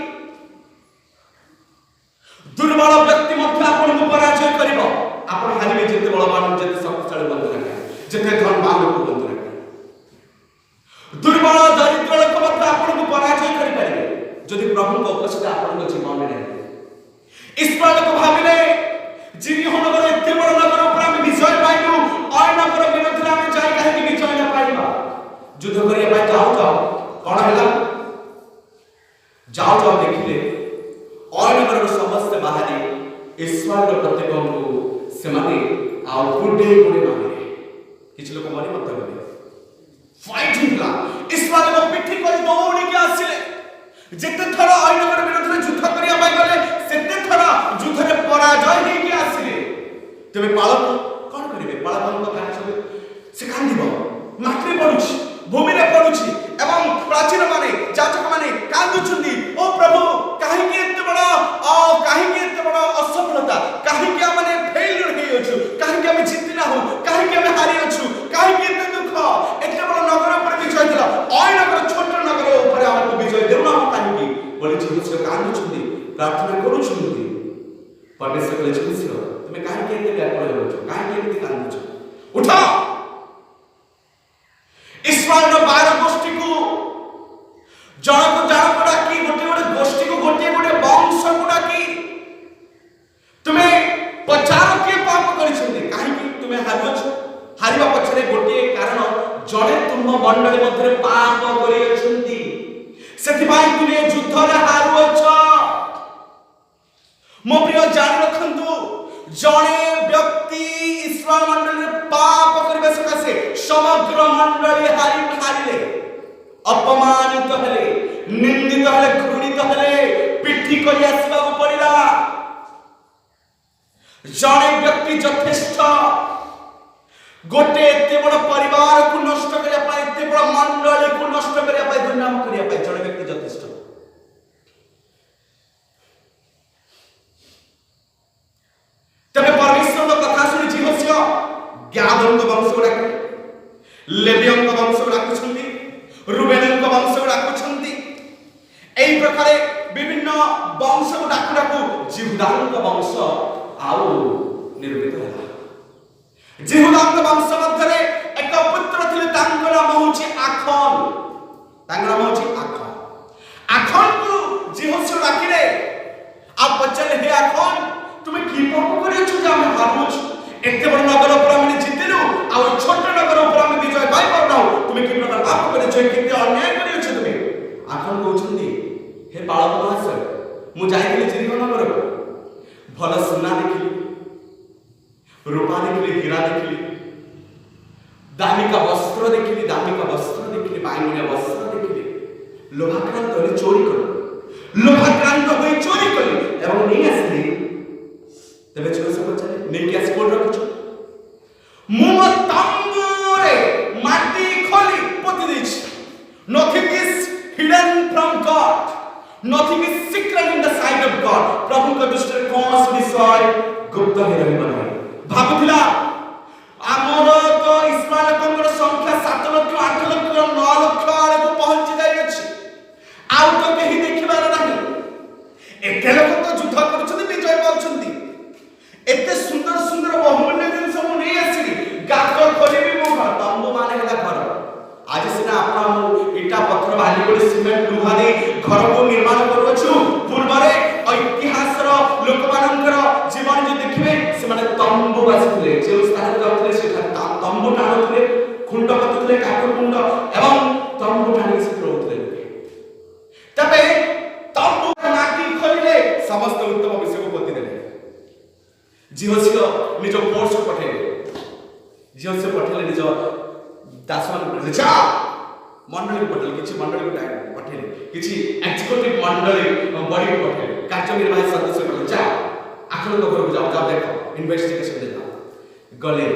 दुर्बल व्यक्ति मध्य आपन को पराजय करिवो आपन हारिबे जते बलवान जते शक्तिशाली बंधु रखे जते धनवान लोक बंधु रखे दुर्बल दरिद्र लोक मध्य आपन को पराजय करि परिबे जदि प्रभु को उपस्थित आपन को जीवन में रहे इस्राएल को भाबिले जिरिहो नगर एते बड़ नगर ऊपर हम विजय पाइलु और नगर विरोध रे हम जाय काहे कि विजय ना पाइबा युद्ध करिया पाइ जाओ कोन हैला जाओ देखिले और नगर समस्त बाहरी इस्राएल प्रत्येक को से माने आ गुडे माने किछ लोक माने मत करे फाइटिंग ला इस्राएल को पिठी कर दौड़ी के आसिले जेते थरा और नगर विरोध रे युद्ध करिया पाइ गले सेते थरा युद्ध रे पराजय हे के आसिले तबे पालक कोन करिवे पालक को काहे से कांदिबो माटरी पडुछि भूमि रे पडुछि एवं प्राचीन माने जाचक माने कांदुछुंदी ओ प्रभु काहे के एते बड़ा असफलता काहे के माने फेलियर हे अछु काहे के हम जीति ना हो काहे के हम हारि अछु काहे के एते दुख एते बड़ा नगर पर विजय दिला ओय नगर छोट नगर ऊपर हमको विजय देउना काहे की बोले जिससे कांदुछुंदी प्रार्थना करूछुंदी परमेश्वर बोले जिससे तुम काहे के एते व्याकुल होछो काहे के एते कांदुछो उठा इस्राएल 12 गोष्ठी को जणक डाकी गोटे गोष्ठी को गोटे वंश को डाकी तुम्हें पचार के पाप करिसंदे काहे कि तुम्हें हारिबा पछरे गोटे कारण जड़े तुम मंडली मध्य पाप करि अछंती सेति भाई तुम्हें युद्ध रे हारुछ मो प्रिय जान रखंतु जड़े व्यक्ति इस्राएल मंडली पाप करबे সমগ্র মণ্ডলী হারিলে, অপমানিত হেলে, নিন্দিত হেলে, ঘৃণিত হেলে, পিঠি କରି ଆସିବାକୁ ପଡ଼ିଲା। ଜଣେ ବ୍ୟକ୍ତି ଯଥେଷ୍ଟ ଗୋଟେ ଏତେ ବଡ଼ ପରିବାରକୁ ନଷ୍ଟ କରିବା ପାଇଁ, ଏତେ ବଡ଼ ମଣ୍ଡଳୀକୁ ନଷ୍ଟ କରିବା ପାଇଁ, ଦୁର୍ନାମ କରିବା ପାଇଁ ଜଣେ ବ୍ୟକ୍ତି ଯଥେଷ୍ଟ। ତେବେ ପରମେଶ୍ୱରଙ୍କ କଥା ଶୁଣି ଜିହୋସିଆ ଗାଦଙ୍କ ବଂଶକୁ ଡାକିଲେ, ଲେବୀୟଙ୍କ ବଂଶକୁ ଡାକୁଛନ୍ତି, ରୁବେନଙ୍କ ବଂଶକୁ ଡାକୁଛନ୍ତି। ଏହି ପ୍ରକାର ବିଭିନ୍ନ ବଂଶକୁ ଡାକୁ ଡାକୁ ଜିହୁଦାଙ୍କ ବଂଶ ଆଉ ନିର୍ମିତ ହେଲା। ଜିହୁଦାଙ୍କ ବଂଶ ମଧ୍ୟରେ ଏକ ପୁତ୍ର ଥିଲେ, ତାଙ୍କ ନାମ ହେଉଛି ଆଖନ। ତାଙ୍କ ନାମ ହେଉଛି ଆଖନ। ଆଖନକୁ ଜିହୋସିଆ ଡାକିଲେ ଆଉ ପଚାରିଲେ, ହେ ଆଖନ, তুমি কি পাপ করেছো যে আমি হারুছ? এত বড় নগর উপর আমি জিতিলু, আর ছোট নগর উপর আমি বিজয় পাই পারনাও। তুমি কি প্রকার পাপ করেছো, কেতে অন্যায় করেছো তুমি? আখন কହୁଛନ୍ତି, হে বালক মহাশয়, ମୁଁ ଯାଇଥିଲି ଜିରିକୋ ନଗର, ଭଲ ସୁନା ଦେଖିଲି, ରୂପା ଦେଖିଲି, ହୀରା ଦେଖିଲି, ଦାମିକା ବସ୍ତ୍ର ଦେଖିଲି, ବାଇଗଣିଆ ବସ୍ତ୍ର ଦେଖିଲି, ଲୋଭାକ୍ରାନ୍ତ ହୋଇ ଚୋରି କଲି, ଏବଂ ନେଇ ଆସିଲି। ତେବେ ଜିହୋସିଆ ପଚାରିଲେ, ନେଇକି ଆସି କୋଉଠି ରଖିଛ? ମୁଁ ମୋ ତମ୍ବୁରେ ମାଟି ଖୋଲି ପୋତି ଦେଇଛି। Nothing is hidden from God. Nothing is secret in the sight of God. ପ୍ରଭୁଙ୍କ ଦୃଷ୍ଟିରେ କୌଣସି ବିଷୟ ଗୁପ୍ତ ହୋଇ ରହିବ ନାହିଁ। ଭାବୁଥିଲା ଆମର ତ ଇସ୍ରାଏଲଙ୍କର ସଂଖ୍ୟା 7 ଲକ୍ଷ, 8 ଲକ୍ଷ, 9 ଲକ୍ଷ ଆଡ଼କୁ ପହଞ୍ଚି ଯାଇଅଛି, ଆଉ ତ କେହି ଦେଖିବାର ନାହିଁ। ଏତେ ଲୋକ ତ ଯୁଦ୍ଧ କରୁଛନ୍ତି, ବିଜୟ ପାଉଛନ୍ତି। ଏତେ ସୁନ୍ଦର ସୁନ୍ଦର ବହୁମୂଲ୍ୟ ଜିନିଷ ମୁଁ ନେଇ ଆସିଲି, ଗାତ ଖୋଲିବି ମୋ ଘର, ତମ୍ବୁ ମାନେ ହେଲା ଘର। ଆଜି ସିନା ଆପଣ ଇଟା ପଥର ବାଲି ଗୋଡ଼ି ସିମେଣ୍ଟ ଲୁହା ଦେଇ ଘରକୁ ନିର୍ମାଣ କରୁଅଛୁ, ପୂର୍ବରେ ଇତିହାସର ଲୋକମାନଙ୍କର ଜୀବନ ଯଦି ଦେଖିବେ, ସେମାନେ ତମ୍ବୁ ବାସିଥିଲେ, ଯେଉଁ ସ୍ଥାନରେ ଯାଉଥିଲେ ସେଠାରେ ତମ୍ବୁ ଟାଣୁଥିଲେ, ଖୁଣ୍ଟ ପୋତୁଥିଲେ, କାଠ ଖୁଣ୍ଟ, ଏବଂ ତମ୍ବୁ ଟାଣି ସେଠି ରହୁଥିଲେ। ତେବେ ତମ୍ବୁ ମାଟି ଖୋଲିଲେ ସମସ୍ତ ଉତ୍ତମ ବିଷୟକୁ ପୋତି ଦେଲେ। ଜିହୋସିଆ ନିଜ ଫୋର୍ସ ପଠେଇଲେ, ନିଜ ଦାସମାନଙ୍କୁ ଯା ମଣ୍ଡଳୀକୁ ପଠେଇଲେ, କିଛି ମଣ୍ଡଳୀକୁ ପଠେଇଲେ, କିଛି ଏକ୍ସିକ୍ୟୁଟିଭ ମଣ୍ଡଳୀ ବଡିକୁ ପଠେଇଲେ, କାର୍ଯ୍ୟନିର୍ବାହୀ ସଦସ୍ୟ କହିଲେ, ଯା ଆଖନଙ୍କ ଘରକୁ ଯାଅ, ଦେଖ, ଇନଭେଷ୍ଟିଗେସନ ଯାଅ। ଗଲେ,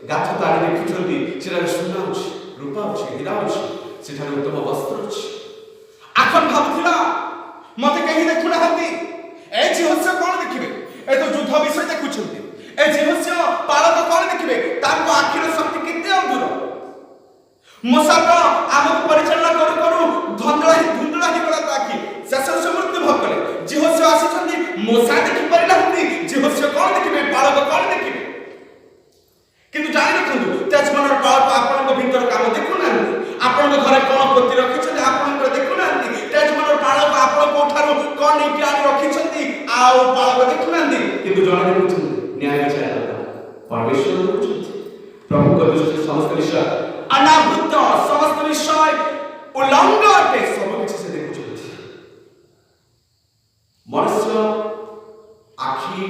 ଗାଛ ତାଡ଼ି ଦେଖୁଛନ୍ତି, ସେଠାରେ ସୁନା ଅଛି, ରୂପା ଅଛି, ହୀରା ଅଛି, ସେଠାରେ ଉତ୍ତମ ବସ୍ତ୍ର ଅଛି। ଆଖନ ଭାବୁଥିଲା, ମତେ କେହି ଦେଖୁନାହାନ୍ତି, ଏ ଜିହୋସିଆ କଣ ଦେଖିବେ? ଏ ତ ଯୁଦ୍ଧ ବିଷୟ ଦେଖୁଛନ୍ତି। ଏ ଜିହୋସିଆ ପାଳକ କଣ ଦେଖିବେ? ତାଙ୍କ ଆଖିର ଶକ୍ତି କେତେ ଦୂର। ମୋସାଦ ଆମକୁ ପରିଚାଳନା କରୁ କରୁ ଧୁନ୍ଦୁଳା ହେଇଗଲା ତା ଆଖି, ଶେଷରେ ସେ ମୃତ୍ୟୁଭୋଗ କଲେ। ଜିହୋସିଆ ଆସିଛନ୍ତି, ମୋସା ଦେଖିପାରିନାହାନ୍ତି, ଜିହୋସିଆ କଣ ଦେଖିବେ, ପାଳକ କଣ ଦେଖିବେ? କିନ୍ତୁ ଜାଣି ରଖନ୍ତୁ, ତେଜମାନର ପାଳକ ଆପଣଙ୍କ ଭିତର କାମ ଦେଖୁନାହାନ୍ତି, ଆପଣଙ୍କ ଘରେ କଣ ପୋତି ରଖିଛନ୍ତି ଆପଣଙ୍କର ଦେଖୁନାହାନ୍ତି, ତେଜମାନର ପାଳକ ଆପଣ କୋଉଠାରୁ କଣ ନେଇକି ଆଣି ରଖିଛନ୍ତି ଆଉ ପାଳକ ଦେଖୁନାହାନ୍ତି, କିନ୍ତୁ ଜଣେ ଦେଖୁଛନ୍ତି, ନ୍ୟାୟ ବିଚାର ପରମେଶ୍ୱର ଦେଖୁଛନ୍ତି। ପ୍ରଭୁଙ୍କ ଦୃଷ୍ଟିରେ ସମସ୍ତ ବିଷୟ ଅନାବୃତ, ସମସ୍ତ ବିଷୟ ଉଲ୍ଲଙ୍ଘ ଅଟେ, ସବୁ କିଛି ସେ ଦେଖୁଛନ୍ତି। ମନୁଷ୍ୟ ଆଖି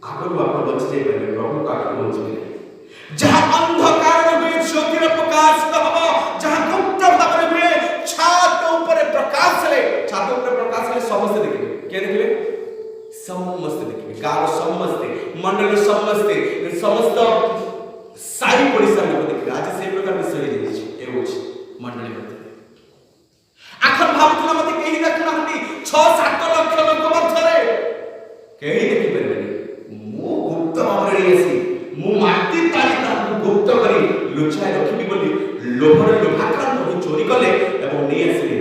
ଆଗରୁ ଆପଣ ବଞ୍ଚି ଯାଇପାରିବେ, ପ୍ରଭୁଙ୍କ ଆଖି ବଞ୍ଚିବେ। ଯାହା ଅନ୍ଧକାରରେ ହୁଏ ଜ୍ୟୋତିର ପ୍ରକାଶିତ ହବ, ଯାହା ଗୁପ୍ତ ଭାବରେ ହୁଏ ଛାତ ଉପରେ ପ୍ରକାଶ ହେଲେ, ଛାତ ଉପରେ ପ୍ରକାଶ ହେଲେ ସମସ୍ତେ ଦେଖିବେ। କିଏ ଦେଖିବେ? ସମସ୍ତେ ଦେଖିବେ, ଗାଁର ସମସ୍ତେ, ମଣ୍ଡଳୀର ସମସ୍ତେ, ସମସ୍ତ ସାହି ପଡ଼ିଶା ଲୋକ ଦେଖିବେ। ଆଜି ସେଇ ପ୍ରକାର ବିଷୟ ହେଇଯାଇଛି, ହେଉଛି ମଣ୍ଡଳୀ ମଧ୍ୟରେ। ଆଖନ ଭାବୁଥିଲା, ମତେ କେହି ଦେଖୁନାହାନ୍ତି, 6-7 ଲକ୍ଷ ଲୋକ ମଧ୍ୟରେ କେହି ଦେଖିପାରିବେନି, ମୁଁ ଗୁପ୍ତ ଭାବରେ ନେଇ ଆସି, ମୁଁ ମାଟି ତାଳି ତାକୁ ଗୁପ୍ତ କରି ଲୁଚାଇ ରଖିବି ବୋଲି ଲୋଭରେ ଲୋଭାକ୍ରାନ୍ତ ହୋଇ ଚୋରି କଲେ ଏବଂ ନେଇ ଆସିଲେ।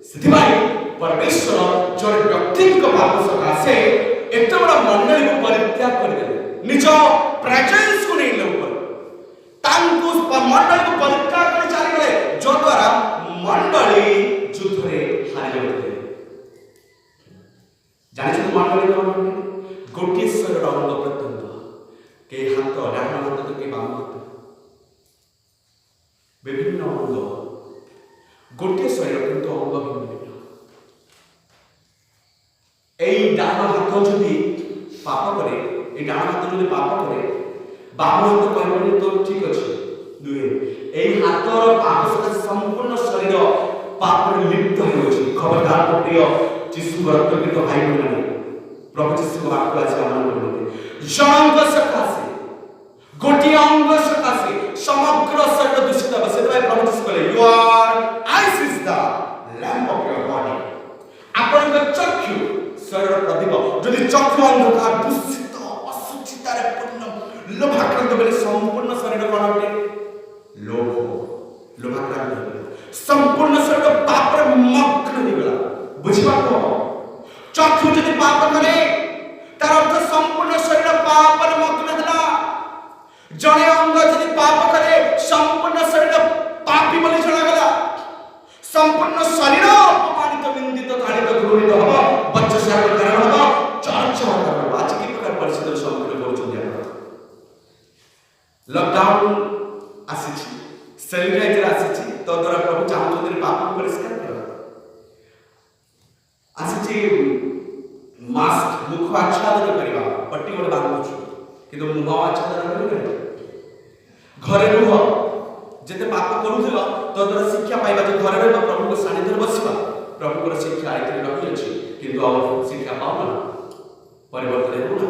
ସେଥିପାଇଁ ପରମେଶ୍ୱର ଜଣେ ବ୍ୟକ୍ତିଙ୍କ ପାପ ସକାଶେ ଏତେ ବଡ଼ ମଣ୍ଡଳୀକୁ ପରିତ୍ୟାଗ କରିଦେଲେ, ନିଜ ପ୍ରେଜେନ୍ସକୁ ନେଇଲେ ଉପରେ, ତାଙ୍କୁ ମଣ୍ଡଳୀକୁ ପରିତ୍ୟାଗ କରି ଚାଲିଗଲେ, ଯଦ୍ୱାରା ମଣ୍ଡଳୀ ଯୁଦ୍ଧରେ ହାରିଯାଇଥିଲେ। ଜାଣିଛନ୍ତି ମଣ୍ଡଳୀ କଣ? ଗୋଟିଏ ଶରୀରର ଅଙ୍ଗ ପ୍ରତ୍ୟଙ୍ଗ, କେହି ହାତ, ଡାହାଣ ହାତ ତ କେହି ବାମ ହାତ, ବିଭିନ୍ନ ଅଙ୍ଗ, ଗୋଟିଏ ଶରୀର କିନ୍ତୁ ଅଙ୍ଗ ଭିନ୍ନ। এই ডান হাত যদি পাপ করে, এই ডান হাত যদি পাপ করে, বাম হাত କହିବନି তো ঠিক ଅଛି, नुहे एई हातर पाप सहित संपूर्ण शरीर पाप रे लिप्त हो अछि। खबरदार तो प्रिय यीशु रक्त के तो भाई बने प्रभु यीशु को आत्मा से आनंद करते जनंग सकासे गोटी अंग सकासे समग्र शरीर दूषित बसे तो प्रभु यीशु कहले your eyes is the lamp of your body. आपण का चक्षु शरीर प्रदीप जदि चक्षु अंधकार दूषित असुचिता रे पूर्ण लोभाक्रांत बेले संपूर्ण शरीर कोन होते लोभाक्रांत हो संपूर्ण शरीर पाप रे मग्न हो गला। बुझिबा को चक्षु जदि पाप करे तार अर्थ संपूर्ण शरीर पाप रे मग्न होला। जणे अंग जदि पाप करे संपूर्ण शरीर पापी बोली जणा गला। संपूर्ण शरीर अपमानित निंदित ताड़ित घृणित हो बच्चा कारण हो चर्चा हो। आज की प्रकार परिस्थिति सम्मुखीन होउछन लॉकडाउन आसीछि सैनिटाइजर आसीछि तो द्वारा प्रभु चाहउछन पाप परिष्कार कर आसीछि मास्क मुख आच्छादन करबा पट्टी गोड बांधुछु किंतु मुख आच्छादन करबा घरे रुह जेते पाप करूथिलो तो द्वारा शिक्षा पाइबा जे घरे रहबा प्रभु को सानिध्य बसिबा प्रभु को शिक्षा आइतरी रखि अछि किंतु अब शिक्षा पाउना परिवर्तन हेउना।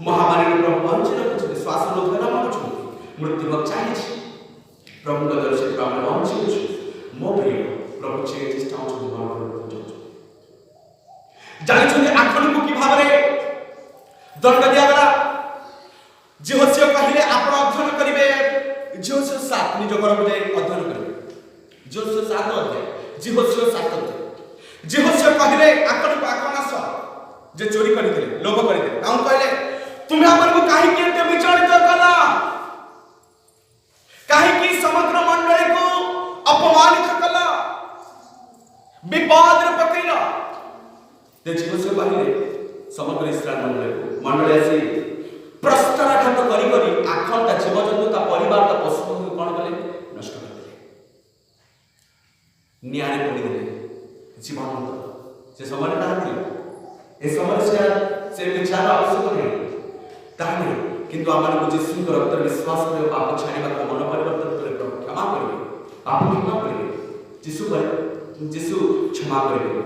महामारी रे प्रभु वंचित रखि श्वास रोधना मानुछु मृत्यु बचाई छी प्रभु का दर्शन प्राप्त वंचित छी मो प्रिय प्रभु चेंज स्टाउट टू वन जानि छथि आखन को कि भाबरे दंड दिया गला। जेहोसिया कहिले आपण अध्ययन करिवे जेहोसिया 7 निज घर को जाय अध्ययन करिवे जेहोसिया 7 अध्याय जेहोसिया 7 अध्याय जेहोसिया कहिले आखन को आखन आस जे चोरी करिथिले लोभ करिथिले ताऊ कहले तुमे हमन को काहे के विचारित कला काहे की समग्र मंडली को अपमानित कला विवाद रे पकैला। देखिबो से बाहिरे समग्र इस्राएल मंडली आसी प्रस्तराघात करी करी आखंता जीव जंतु ता परिवार ता पशु को कोन कले नष्ट कर दिले न्याय पड़ी दिले जीवन से समय ता दिले ए समय से विचार आवश्यक नहीं ताने किंतु आमान को यीशु को रक्त विश्वास करे पाप छाड़ीबा को मन परिवर्तन करे प्रभु क्षमा करिवे पाप क्षमा करिवे यीशु क्षमा करिवे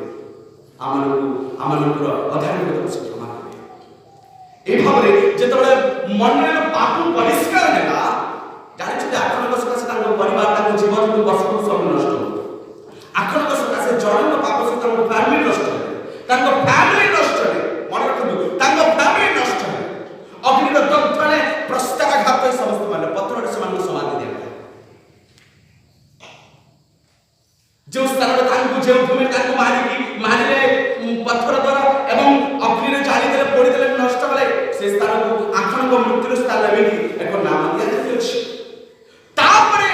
आमान को अधार्मिकता को क्षमा करिवे। ए भाबरे जेतबे मनरे पाप परिष्कार होला जानि छथि आखन को सकासे तांको परिवार तांको जीवन को बसको सब नष्ट हो आखन को सकासे जणन पाप से तांको फैमिली नष्ट हो तांको फैमिली नष्ट हो मन रखु तांको फैमिली नष्ट हो अग्निर दग्धने प्रस्ताघात समस्त माने पत्थर से मान समाधि दिया जो स्थान तांको जे भूमि तांको मारिले पत्थर द्वारा एवं अग्निर जाली देले पोड़ी देले नष्ट होले से स्थान को आखन को मृत्यु स्थान लेबी एक नाम दिया जायछि। तापरे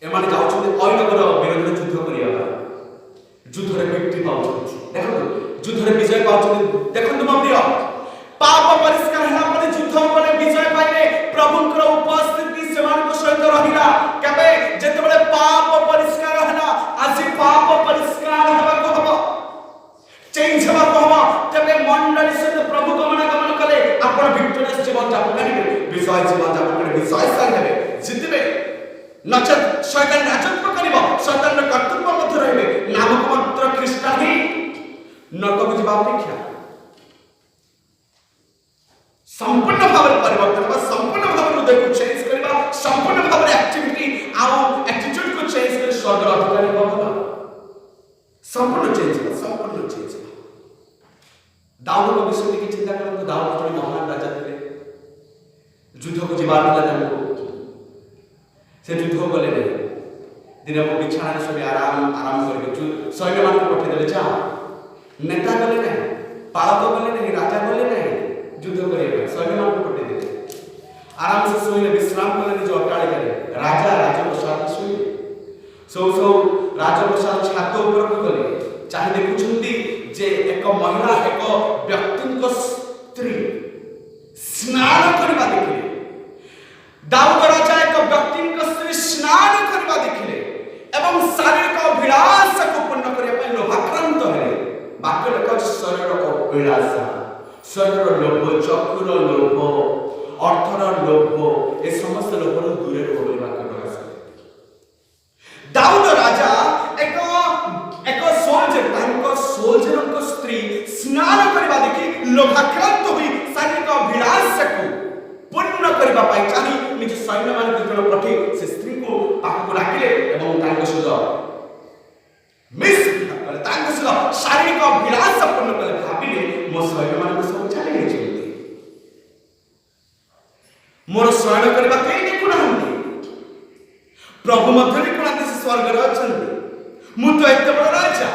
एमाने जाउछथि अयनगर विरोध युद्ध करिया युद्ध रे विक्ट्री पाउछथि देखो युद्ध रे विजय पाउछथि देखो तुम प्रिय पाप परिष्कार होला पर युद्ध पर विजय पाइले प्रभुकर उपस्थिति सेमान को सहित रहिला कबे जेतबे पाप परिष्कार होला आसी पाप परिष्कार हबा को हबो चेंज हबा को हबो तबे मंडली से प्रभु गमन कले आपण विक्टोरियस जीवन जापन करिवे विजय जीवन जापन करे विजय संग हेबे जितबे नचत शैतान राजत्व करिवो शैतान कर्तृत्व मध्य रहिबे नामक मात्र ख्रीष्टान ही नरक जीवा अपेक्षा संपूर्ण भाव परिवर्तन बा संपूर्ण भाव हृदय को चेंज करबा संपूर्ण भाव एक्टिविटी आउ एटीट्यूड को चेंज कर स्वर्ग अधिकारी होबा संपूर्ण चेंज दाऊद को विषय की चिंता करन तो दाऊद जने महान राजा थे युद्ध को जीवार दिला तांको से युद्ध गले रे दिन को बिछाना सब आराम करके सैन्य मान को पठे देले जा नेता गले नहीं पालक गले नहीं राजा गले नहीं युद्ध करे सैन्य मान को पठे देले आराम से सोइले विश्राम करले जो अट्टालिका रे राजा प्रसाद सोइले सो राजा प्रसाद छात ऊपर को गले चाहे देखुछंती जे एक महिला एक व्यक्ति को स्त्री स्नान करबा देखले दाऊद राजा एक व्यक्ति को स्त्री स्नान करबा देखले एवं शारीरिक अभिलाष को पूर्ण करिया पय लोभाक्रांत हेले बाक्य लेख शरीर अभिलाष शरीर लोभ चक्षुर लोभ ଅର୍ଥର ଲୋଭ ଏ ସମସ୍ତ ଲୋଭରୁ ଦୂରରେ ରୁହ ବୋଲି ବାକ୍ୟ ପ୍ରକାଶ କରେ। ଦାଉଦ ରାଜା ଏକ ସୋଲଜରଙ୍କ ସ୍ତ୍ରୀ ସ୍ନାନ କରିବା ଦେଖି ଲୋଭାକ୍ରାନ୍ତ ହୋଇ ଶାରୀରିକ ଅଭିଳାଷକୁ ପୂର୍ଣ୍ଣ କରିବା ପାଇଁ ଚାହିଁ ନିଜ ସୈନ୍ୟମାନଙ୍କୁ ଜଣ ପଠାଇ ସେ ସ୍ତ୍ରୀକୁ ପାଖକୁ ଡାକିଲେ ଏବଂ ତାଙ୍କ ସହିତ ତାଙ୍କ ସହିତ ଶାରୀରିକ ଅଭିଳାଷ ପୂର୍ଣ୍ଣ କଲେ। ଭାବିଲେ ମୋ ସୈନ୍ୟମାନଙ୍କୁ ସବୁ ଚାଲି ଯାଇଛନ୍ତି, ମୋର ଶୟନ କରିବା କେହି ଦେଖୁନାହାନ୍ତି, ପ୍ରଭୁ ମଧ୍ୟ ଦେଖୁନାହାନ୍ତି, ସେ ସ୍ୱର୍ଗରେ ଅଛନ୍ତି। ମୁଁ ତ ଏତେ ବଡ଼ ରାଜା,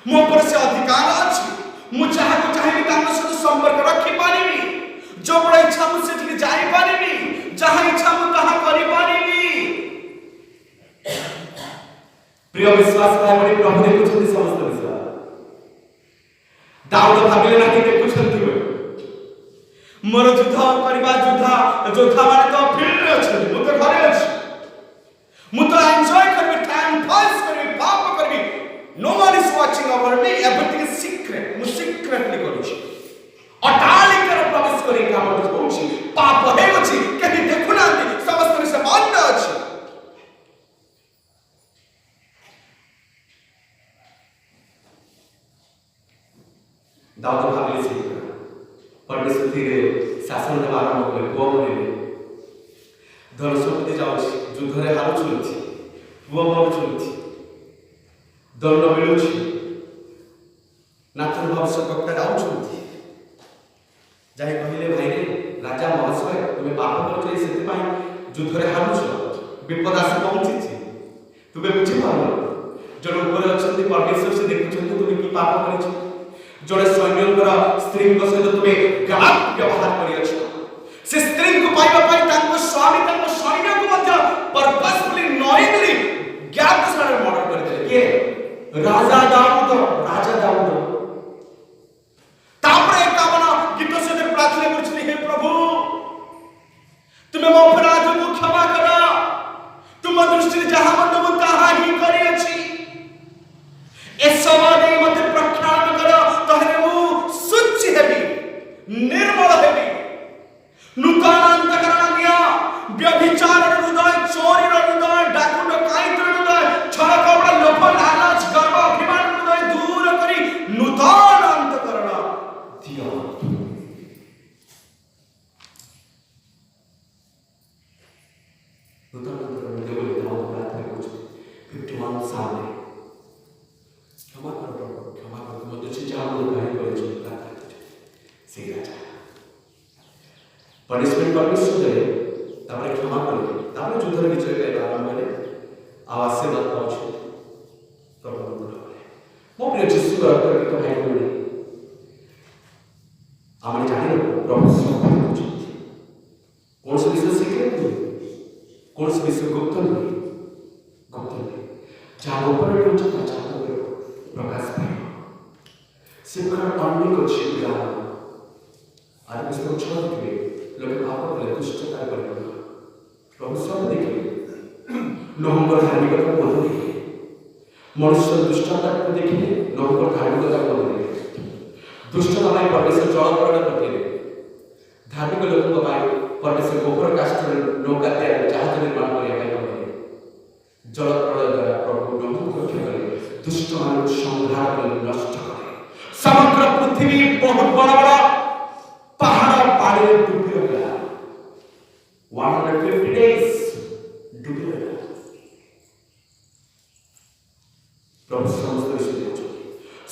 ମୋ ଉପରେ ସେ ଅଧିକାର ଅଛି, ମୁଁ ଯାହାକୁ ଚାହିଁବି ତାଙ୍କ ସହିତ ସମ୍ପର୍କ ରଖିପାରିବି, ଯୋଉବେଳେ ଇଚ୍ଛା ମୁଁ ସେଠିକି ଯାଇପାରିବି, ଯାହା ଇଚ୍ଛା ମୁଁ ତାହା କରିପାରିବି। ପ୍ରିୟ ବିଶ୍ୱାସ ଭାଇ ପ୍ରଭୁ ଦେଖୁଛନ୍ତି ସମସ୍ତ ବିଷୟ। ଦାଉଦ ଭାବିଲେ ନାହିଁ ଦେଖୁଛନ୍ତି ବୋଲି, ମୋର ଯୁଦ୍ଧ କରିବା ଯୋଦ୍ଧା ମାନେ ତ ଫିଲ୍ଡରେ ଅଛନ୍ତି, ମୁଁ ତ ଘରେ ଅଛି, ମୁଁ ତ ଏନ୍ଜୟ କରିବି, ଟାଇମ୍ ପାସ୍ କରିବି, ପାପ କରିବି। No one is watching over me, everything is secret, ମୁଁ ସିକ୍ରେଟଲି କରୁଛି, ଅଟ୍ଟାଳିକାରେ ପ୍ରବେଶ କରି କାମ କରୁଛି, ପାପ ହେଉଛି, କେହି ଦେଖୁନାହାନ୍ତି, ସମସ୍ତ ବିଷୟ ବନ୍ଦ ଅଛି। ଦାଉଦ ଭାବିଲେ ସେ ପରମେଶ୍ୱର ଶାସନ ଦେବା ଆରମ୍ଭ କଲେ। ପୁଅ ମରିଲେ, ଧନ ସମ୍ପତ୍ତି ଯାଉଛି, ଯୁଦ୍ଧରେ ହାରୁଛନ୍ତି, ପୁଅ ମରୁଛନ୍ତି, ଦଣ୍ଡ ମିଳୁଛି, ନାଥର ଭବିଷ୍ୟତ ଯାଉଛନ୍ତି। ଯାଇ କହିଲେ ଭାଇରେ ରାଜା ମହାଶୟ ତୁମେ ପାପ କରୁଛ, ସେଥିପାଇଁ ଯୁଦ୍ଧରେ ହାରୁଛ, ବିପଦ ଆସି ପହଞ୍ଚିଛି, ତୁମେ ବୁଝିପାରୁନ। ଜଣେ ଉପରେ ଅଛନ୍ତି ପରମେଶ୍ୱର, ସେ ଦେଖୁଛନ୍ତି ତୁମେ କି ପାପ କରିଛ। ଜଣେ ସୈନ୍ୟଙ୍କର ସ୍ତ୍ରୀଙ୍କ ସହିତ ତୁମେ ଗାତ ବ୍ୟବହାର କରିଅଛ। ସେ ସ୍ତ୍ରୀଙ୍କୁ ପାଇବା ପାଇଁ ତାଙ୍କ ସ୍ୱାମୀ ତାଙ୍କ ସୈନ୍ୟଙ୍କୁ ମଧ୍ୟ ପର୍ପସଫୁଲି ନଇଁଲି ଗାତ ସାରେ ମର୍ଡର କରିଦେଲେ। କିଏ? ରାଜା ଦାଉଦ। ତାପରେ 51 ଗୀତ ସହିତ ପ୍ରାର୍ଥନା କରୁଛନ୍ତି, ହେ ପ୍ରଭୁ ତୁମେ ମୋ ଅପରାଧକୁ କ୍ଷମା କର, ତୁମ ଦୃଷ୍ଟିରେ ଯାହା ମନ୍ଦ ମୁଁ ତାହା ହିଁ କରିଅଛି, ଏସବୁ ଦେଇ ମୋତେ ପ୍ରକ୍ଷାଳନ କର, ତାହେଲେ ମୁଁ ଶୁଚି ହେବି, ନିର୍ମଳ ହେବି। ନୂତନ ଅନ୍ତଃକରଣ ଦିଅ, ବ୍ୟଭିଚାରର ହୃଦୟ, ଚୋରୀର ହୃଦୟ, ଡାକୁ ଡକାୟତର ହୃଦୟ, ଛଳ କପଟ, ଲୋଭ, ଲାଲଚ, ଗର୍ବ, ଅଭିମାନ ହୃଦୟ ଦୂର କରି ନୂତନ ଅନ୍ତଃକରଣ ଦିଅ। ନୂତନ ଅନ୍ତଃକରଣ ଦିଅ ବୋଲି ଦାଉଦ ପ୍ରାର୍ଥନା କରୁଛନ୍ତି। 51 ସାମনে क्षमा करो प्रभु, क्षमा करो, तुम तुझे जान दो भाई को जो प्रार्थना तुझे सीधा जा पनिशमेंट परमेश्वर दे, तापर क्षमा करे, तापर युद्धर विजय करे आरंभ करे, ଆଉ ଆଶୀର୍ବାଦ ପାଉଛନ୍ତି ପ୍ରଭୁଙ୍କ ନାମରେ। ମୋ ପ୍ରିୟ ଯୀଶୁ ରକ୍ତରିତ ଭାଇ ଭଉଣୀ, ଆମେ ଜାଣିବୁ ପ୍ରଭୁ ସବୁ କରୁଛନ୍ତି। କୌଣସି ବିଷୟ ସିକ୍ରେଟ ନୁହେଁ, କୌଣସି ବିଷୟ ଗୁପ୍ତ ନୁହେଁ, ଯାହା ଉପରେ ରହୁଛି ତା ଛାତ ଉପରେ ପ୍ରକାଶ ପାଇବ। ସେ ପ୍ରକାର ଅନେକ ଅଛି ଉଦାହରଣ। ଆଜି ପୁସ୍ତକ 6 ଦେଖିବେ, ଲୋକେ ପାପ କଲେ, ଦୁଷ୍ଟତା କଲେ, ପ୍ରଭୁ ସବୁ ଦେଖିବେ। ନୋହଙ୍କର ଧାର୍ମିକତାକୁ ମଧ୍ୟ ଦେଖିବେ, ମନୁଷ୍ୟ ଦୁଷ୍ଟତାକୁ ଦେଖିଲେ ନୋହଙ୍କର ଧାର୍ମିକତାକୁ ମଧ୍ୟ ଦେଖିବେ। ଦୁଷ୍ଟତା ପାଇଁ ପରମେଶ୍ୱର ଜଳ ପ୍ରଳୟ ପଠାଇଲେ, ଧାର୍ମିକ ଲୋକଙ୍କ ପାଇଁ ପରମେଶ୍ୱର ଗୋବର କାଷ୍ଠରେ ନୌକା ତିଆରି ଜାହାଜ ନିର୍ମାଣ କରିବା ପାଇଁ କହିଲେ। ଜଳ ପ୍ରଳୟ ଦ୍ୱାରା ପ୍ରଭୁ ନୋହଙ୍କୁ ରକ୍ଷା କଲେ, ଦୁଷ୍ଟମାନଙ୍କୁ ସଂହାର କରି ନଷ୍ଟ କଲେ। ସମଗ୍ର ପୃଥିବୀ ବହୁତ ବଡ଼ ବଡ଼ ପାହାଡ଼ ପାଣିରେ ଡୁବି ରହିଲା। 150 days ଡୁବି ରହିଲା। ପ୍ରଭୁ ସମସ୍ତ ବିଷୟ ଦେଖୁଛନ୍ତି।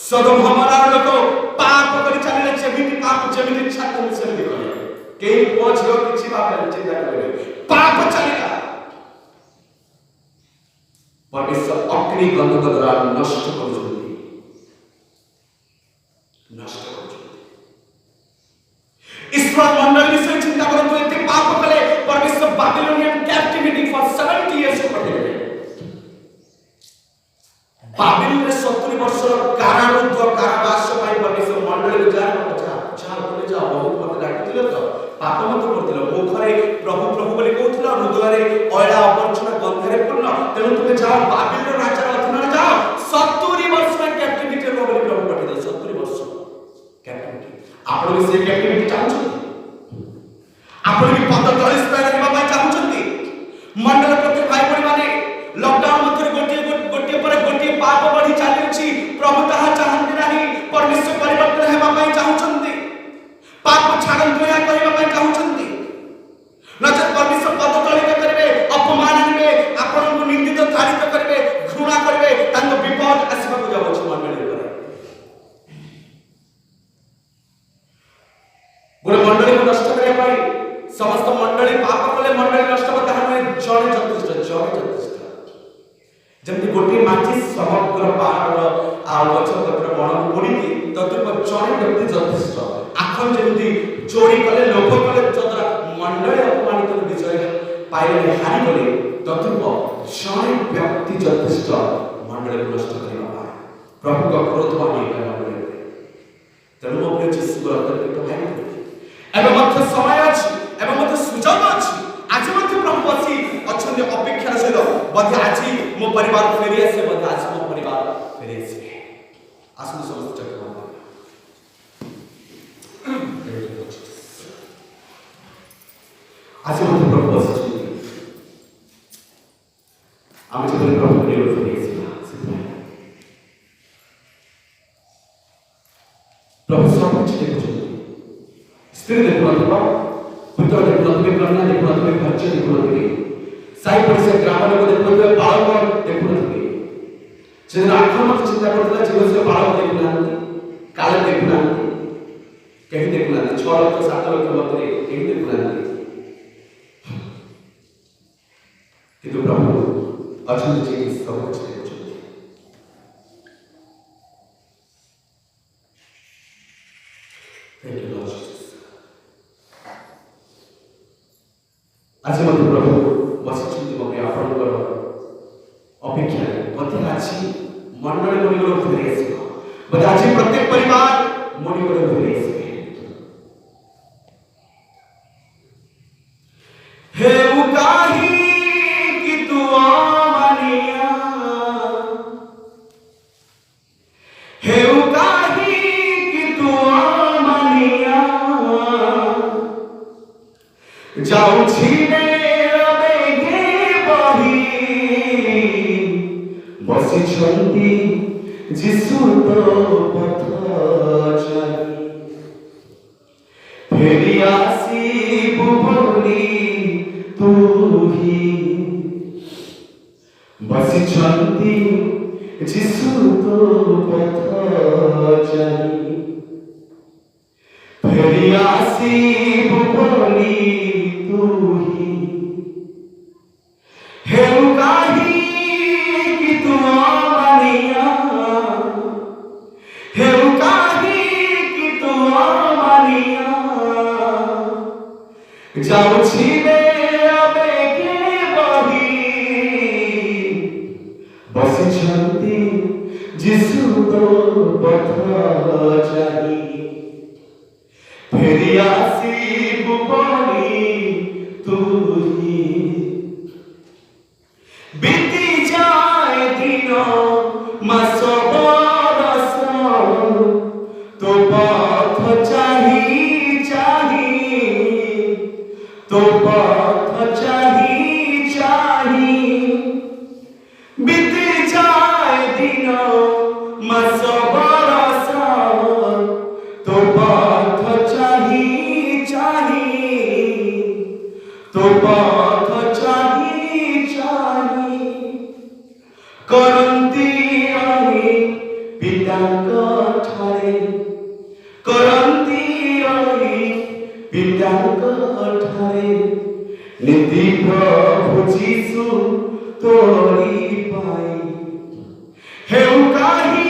ସୋଦମ ଗମୋରାର ଲୋକ ପାପ କରି ଚାଲିଲେ, ଯେମିତି ପାପ ଯେମିତି ଛାତ ସେମିତି କଲେ, କେହି ପୁଅ ଝିଅ କିଛି ଭାବିଲେ ଚିନ୍ତା କରିବେ, ପାପ ଚାଲିଲା। ପରମେଶ୍ୱର ଅଗ୍ନି ଗନ୍ଧକ ଦ୍ୱାରା ନଷ୍ଟ କରୁଛନ୍ତି। ଇସ୍ରାଏଲ ମଣ୍ଡଳୀ ବିଷୟରେ ଚିନ୍ତା କରନ୍ତୁ। ଏତେ ପାପ କଲେ, ପରମେଶ୍ୱର ବାବିଲୋନିଆନ୍ କ୍ୟାପ୍ଟିଭିଟି ଫର 70 years ପଠେଇଲେ। ବାବିଲରେ 70 ବର୍ଷର କାରାରୁଦ୍ଧ କାରାବାସ ପାଇଁ ପରମେଶ୍ୱର ମଣ୍ଡଳୀକୁ ଯାଅ ବହୁତ ମତେ ଡାକିଥିଲେ ତ, ପାପ ମତ କରୁଥିଲ, ମୁଖରେ ପ୍ରଭୁ ପ୍ରଭୁ ବୋଲି କହୁଥିଲ, ହୃଦୟରେ ଅୟଳା ଆବର୍ଜନା ଗନ୍ଧରେ ପୂର୍ଣ୍ଣ, ତେଣୁ ତୁମେ ଯାଅ ବାବିଲର ରାଜାର ଅଧୀନରେ ଯାଅ, 70 ବର୍ଷ ପାଇଁ କ୍ୟାପ୍ଟିଭିଟି ରୁହ ବୋଲି ପ୍ରଭୁ ପଠେଇଦେଲେ। 70 ବର୍ଷ କ୍ୟାପ୍ଟିଭିଟି। ଆପଣ ବି ସେ କ୍ୟାପ୍ଟିଭିଟି ଚାହୁଁଛନ୍ତି? ଆପଣ को नष्ट करने पाई समस्त मंडली पाप कले मंडली नष्ट हो ताहा में जड़े जथेष्ट जमती गोटे माटी समग्र पहाड़ आ गछ पत्र बण पड़ी तद्रूप जड़े व्यक्ति जथेष्ट आखन जमती चोरी कले लोभ कले जद्रा मंडली अपमानित विजय पाइले हानि कले तद्रूप जड़े व्यक्ति जथेष्ट मंडली को नष्ट करने पाए प्रभु का क्रोध वाणी का मंडली तेणु मो प्रिय जीसु अंतर्गत भाई एवं मध्य समय अछि एवं मध्य सुजग अछि आज मध्य प्रभु बसी अछंदे अपेक्षा सहित बधे आज मो परिवार फेरि आसे बधे आज मो परिवार फेरि आसे आसु समस्त चक्र आज मध्य प्रभु बसी आम जब प्रभु फेरि आसे प्रभु सब कुछ देखुଛନ୍ତି स्त्री देखुନଥିବ पुत्र देखुनथिବେ कन्या देखुनथिବେ खर्च देखुनथिବେ साई पड़ोसी ग्राम लोक देखुनथिବେ बालक देखुनथिବେ से आक्रमक चिंता करथिला जीवन से बालक देखुनांती काले देखुनांती कहीं देखुनांती 6 लाख 7 लाख मध्य कहीं देखुनांती किंतु प्रभु अछंत जी सब कुछ देखुଛନ୍ତି Thank you, Lord Jesus. आज मध्य प्रभु बसिଛନ୍ତି मगे आपणकर अपेक्षा मते आछि मंडली मणिगर फेरि आसीबो मते आज प्रत्येक परिवार मणिगर फेरि आसीबे हे उकाही कि तू मानिया हे उकाही कि तू मानिया जाऊ छीने रबेगे बही बसी छंती जिसु तो पथ जाई फेरि आसी बुबली तू ही बसी छंती जिसु तो पथ जाई फेरि आसी बुबली तू ही हे उकाही कि तू मानिया हे उकाही कि तू मानिया जाऊ छीने अबेगे बही बसी छंती जिसु तो पथ जाई फेरि आसी बुबली तू ही बीती जाए दिनों मास बरस तो पथ चाही तो पथ चाही बीती जाए दिनों मास बरस तो पथ चाही तो पथ चाही करंती अहि पितांक ठारे करंती अहि पितांक ठारे नीति प्रभु जीसु तोरी पाई हे उकाही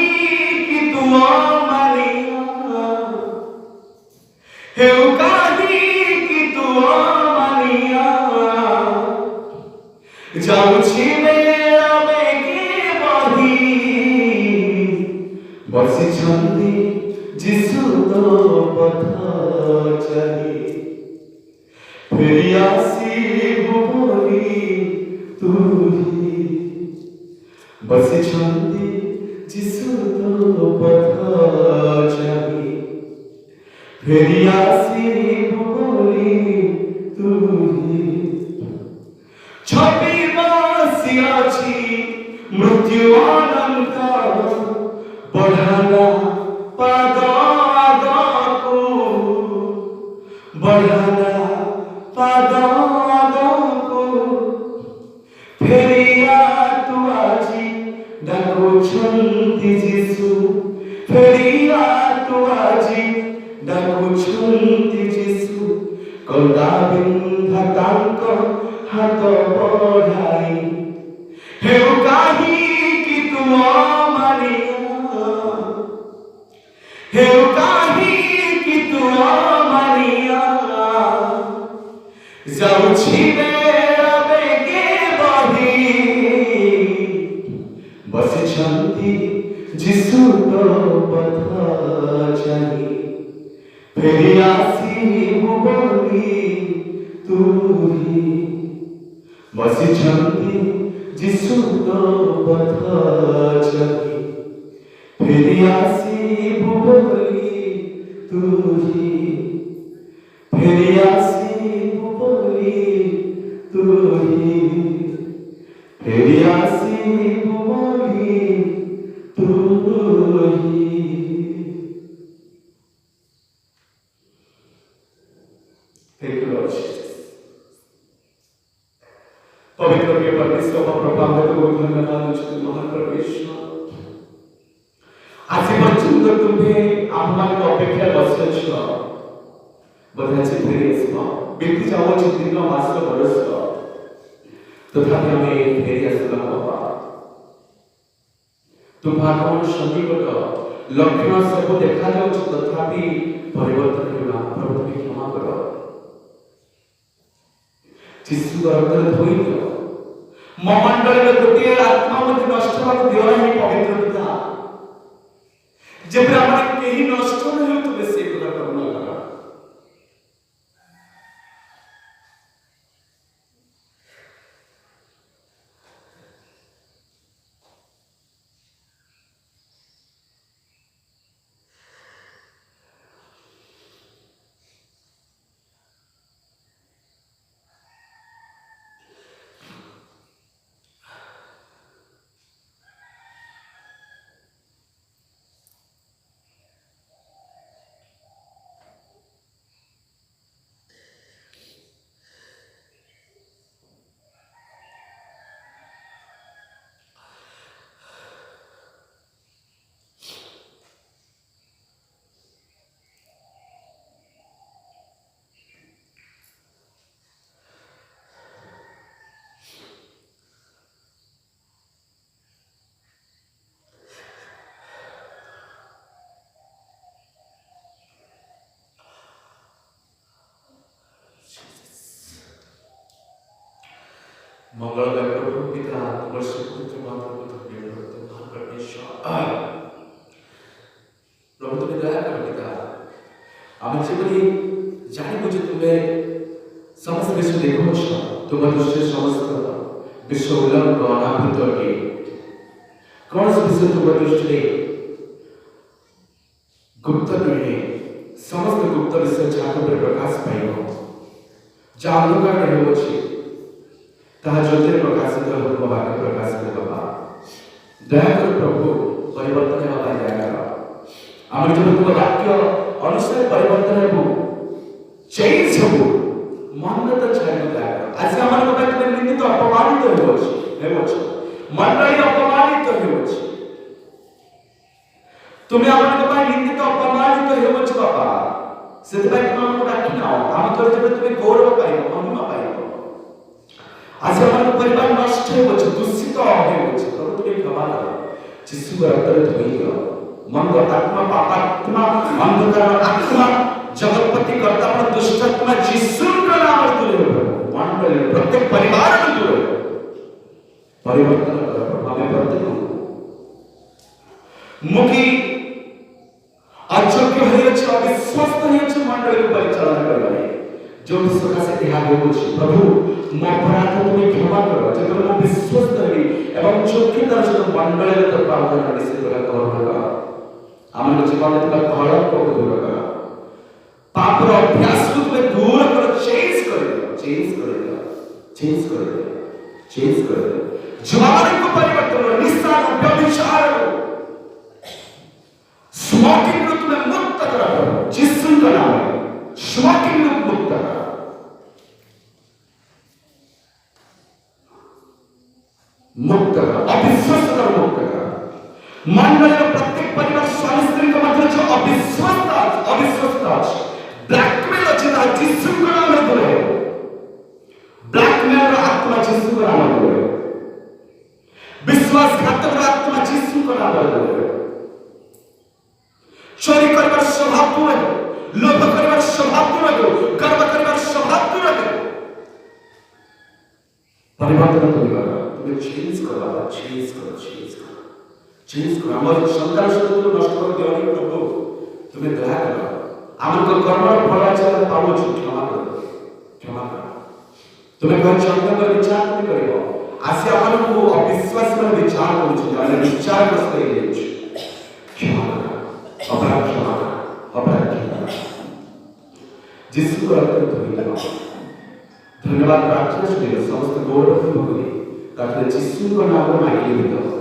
कि तू मानिया हे उकाही कि तू मानिया जाऊ छीने अबेगे बही बसी छंती जिसु तो पथ जाई फेरि आसी बुबली तू ही बसी छंती जिसु तो पथ जाई फेरि आसी बुबली तू ही छपी बसी अछि मृत्यु अनंत बढ़ाना पाद आगको बढ़ाना पाद आगको फेरिया तू आजी डाकुछंती जिसु फेरिया तू आजी डाकुछंती जिसु କନ୍ଦା ବିନ୍ଧା ତାଙ୍କ ହାତ ବଢ଼ାଇ ହେଉ କାହିଁକି ତୁମ ମାନିଆ ହେଉ କାହିଁକି ତୁମ ମାନିଆ ଯାଉଛି ବେଳା ବେଗେ ବହି ବସିଛନ୍ତି ଯିଶୁ ତୋ ପଥ ଚାହିଁ ଫେରି ଆସିବୁ ବୋଲି ତୁହି ବସିଛନ୍ତି ଯିଶୁ ତୋ ପଥ ଚାହିଁ ଫେରି ଆସିବୁ ବୋଲି ତୁହି ଫେରି ଆସିବୁ ବୋଲି ତୁହି ଫେରି ଆସିବୁ ବୋଲି ତୁହି। Thank you, Lord Jesus. पवित्र के परमेश्वर का प्रभाव है तो धन्यवाद तुझे महान परमेश्वर आज पर्यंत तुम्हें आम्हाला अपेक्षा बसछ बधाचे फेरी असमा व्यक्ती जावचे दिन मास वर्ष तथापि आम्ही फेरी असला बाबा तुम्हाला कोण संगीत लक्षण सब देखा जाउछ तथापि परिवर्तन होला प्रभु तुम्हें क्षमा करो जिसु रक्तरे धोई दियो ममंडल गोटे आत्मा मत नष्ट होक दियो ही पवित्रता जेबे हमर केही नष्ट नहीं तुमे से पूरा करना लगा मंगलमय प्रभु पिता वर्ष पुत्र माता को धन्य करते महान परमेश्वर प्रभु तुम्हें दया करो पिता आम जीवनी जानी बुझे तुम्हें समस्त विश्व देखो तुम दृष्टि समस्त विश्व उल्लंघन अनावृत अटे कौन से विषय तुम दृष्टि गुप्त नुहे समस्त गुप्त विषय छात्र पर प्रकाश पाइब जहाँ अंधकार रहे ताहा ज्योतिर प्रकाशित हो वाक्य प्रकाशित बाबा दया कर प्रभु परिवर्तन हेबा दया कर आम जब तुम वाक्य अनुसार परिवर्तन हेबु चेंज हेबु मन तो छाड़ दया कर आज हमर को तुम निंदित अपमानित हेबो मंडली अपमानित हेबो तुम्हें हमर को निंदित अपमानित हेबो बाबा सेतबा तुम हमको डाकी नाओ हम तो जब तुम्हें गौरव पाइबो महिमा पाइबो आज हमारे परिवार नष्ट हो बच्चे दूषित हो बच्चे तो तुम्हें क्षमा करो जिसु रक्तरे धोई दियो मन को आत्मा पापात्मा अंधकार आत्मा जगतपति कर्ता पर दुष्टात्मा जिसु का नाम दूर हो मंडल प्रत्येक परिवार में दूर हो परिवर्तन करो हमें प्रत्येक मुखी अयोग्य है अच्छे अविश्वास है अच्छे मंडल को परिचालन करवाए जो विश्व से त्याग हो प्रभु मो अपराध तुम्हें क्षमा करो जब मैं विश्वास करी एवं चोखितार सहित मंडल तो प्रार्थना निश्चित कर आम जीवन कलंक को दूर कर पापर अभ्यास को तुम्हें दूर कर चेंज कर जवानी को परिवर्तन निस्सा व्यभिचार स्मोकिंग को तुम्हें मुक्त करो जिसु का नाम है स्मोकिंग को मुक्त करो मुक्त कर अविश्वास कर मुक्त कर मंडल में प्रत्येक परिवार स्वामी स्त्री के मध्य जो अविश्वास ब्लैकमेल अच्छे जिसु का नाम विश्वासघातक आत्मा यीशु को नाम दे चोरी करबार स्वभाव दूर है लोभ करबार स्वभाव दूर है गर्व करबार स्वभाव दूर है परिवर्तन करिबार तुम्हें चेंज करो हमर संतान सब नष्ट कर दियो प्रभु तुम्हें दया करो आमको कर्म फल चला पावो क्षमा करो तुम्हें कोई चंद्र पर विचार नहीं करिवो आसी अपन को अविश्वास पर विचार करू छी विचार ग्रस्त हो जाय क्षमा करो अपराध जिसको रखते धन्यवाद प्रार्थना सुनिए समस्त गौरव भगवान ताकि जिसको नाम मांगे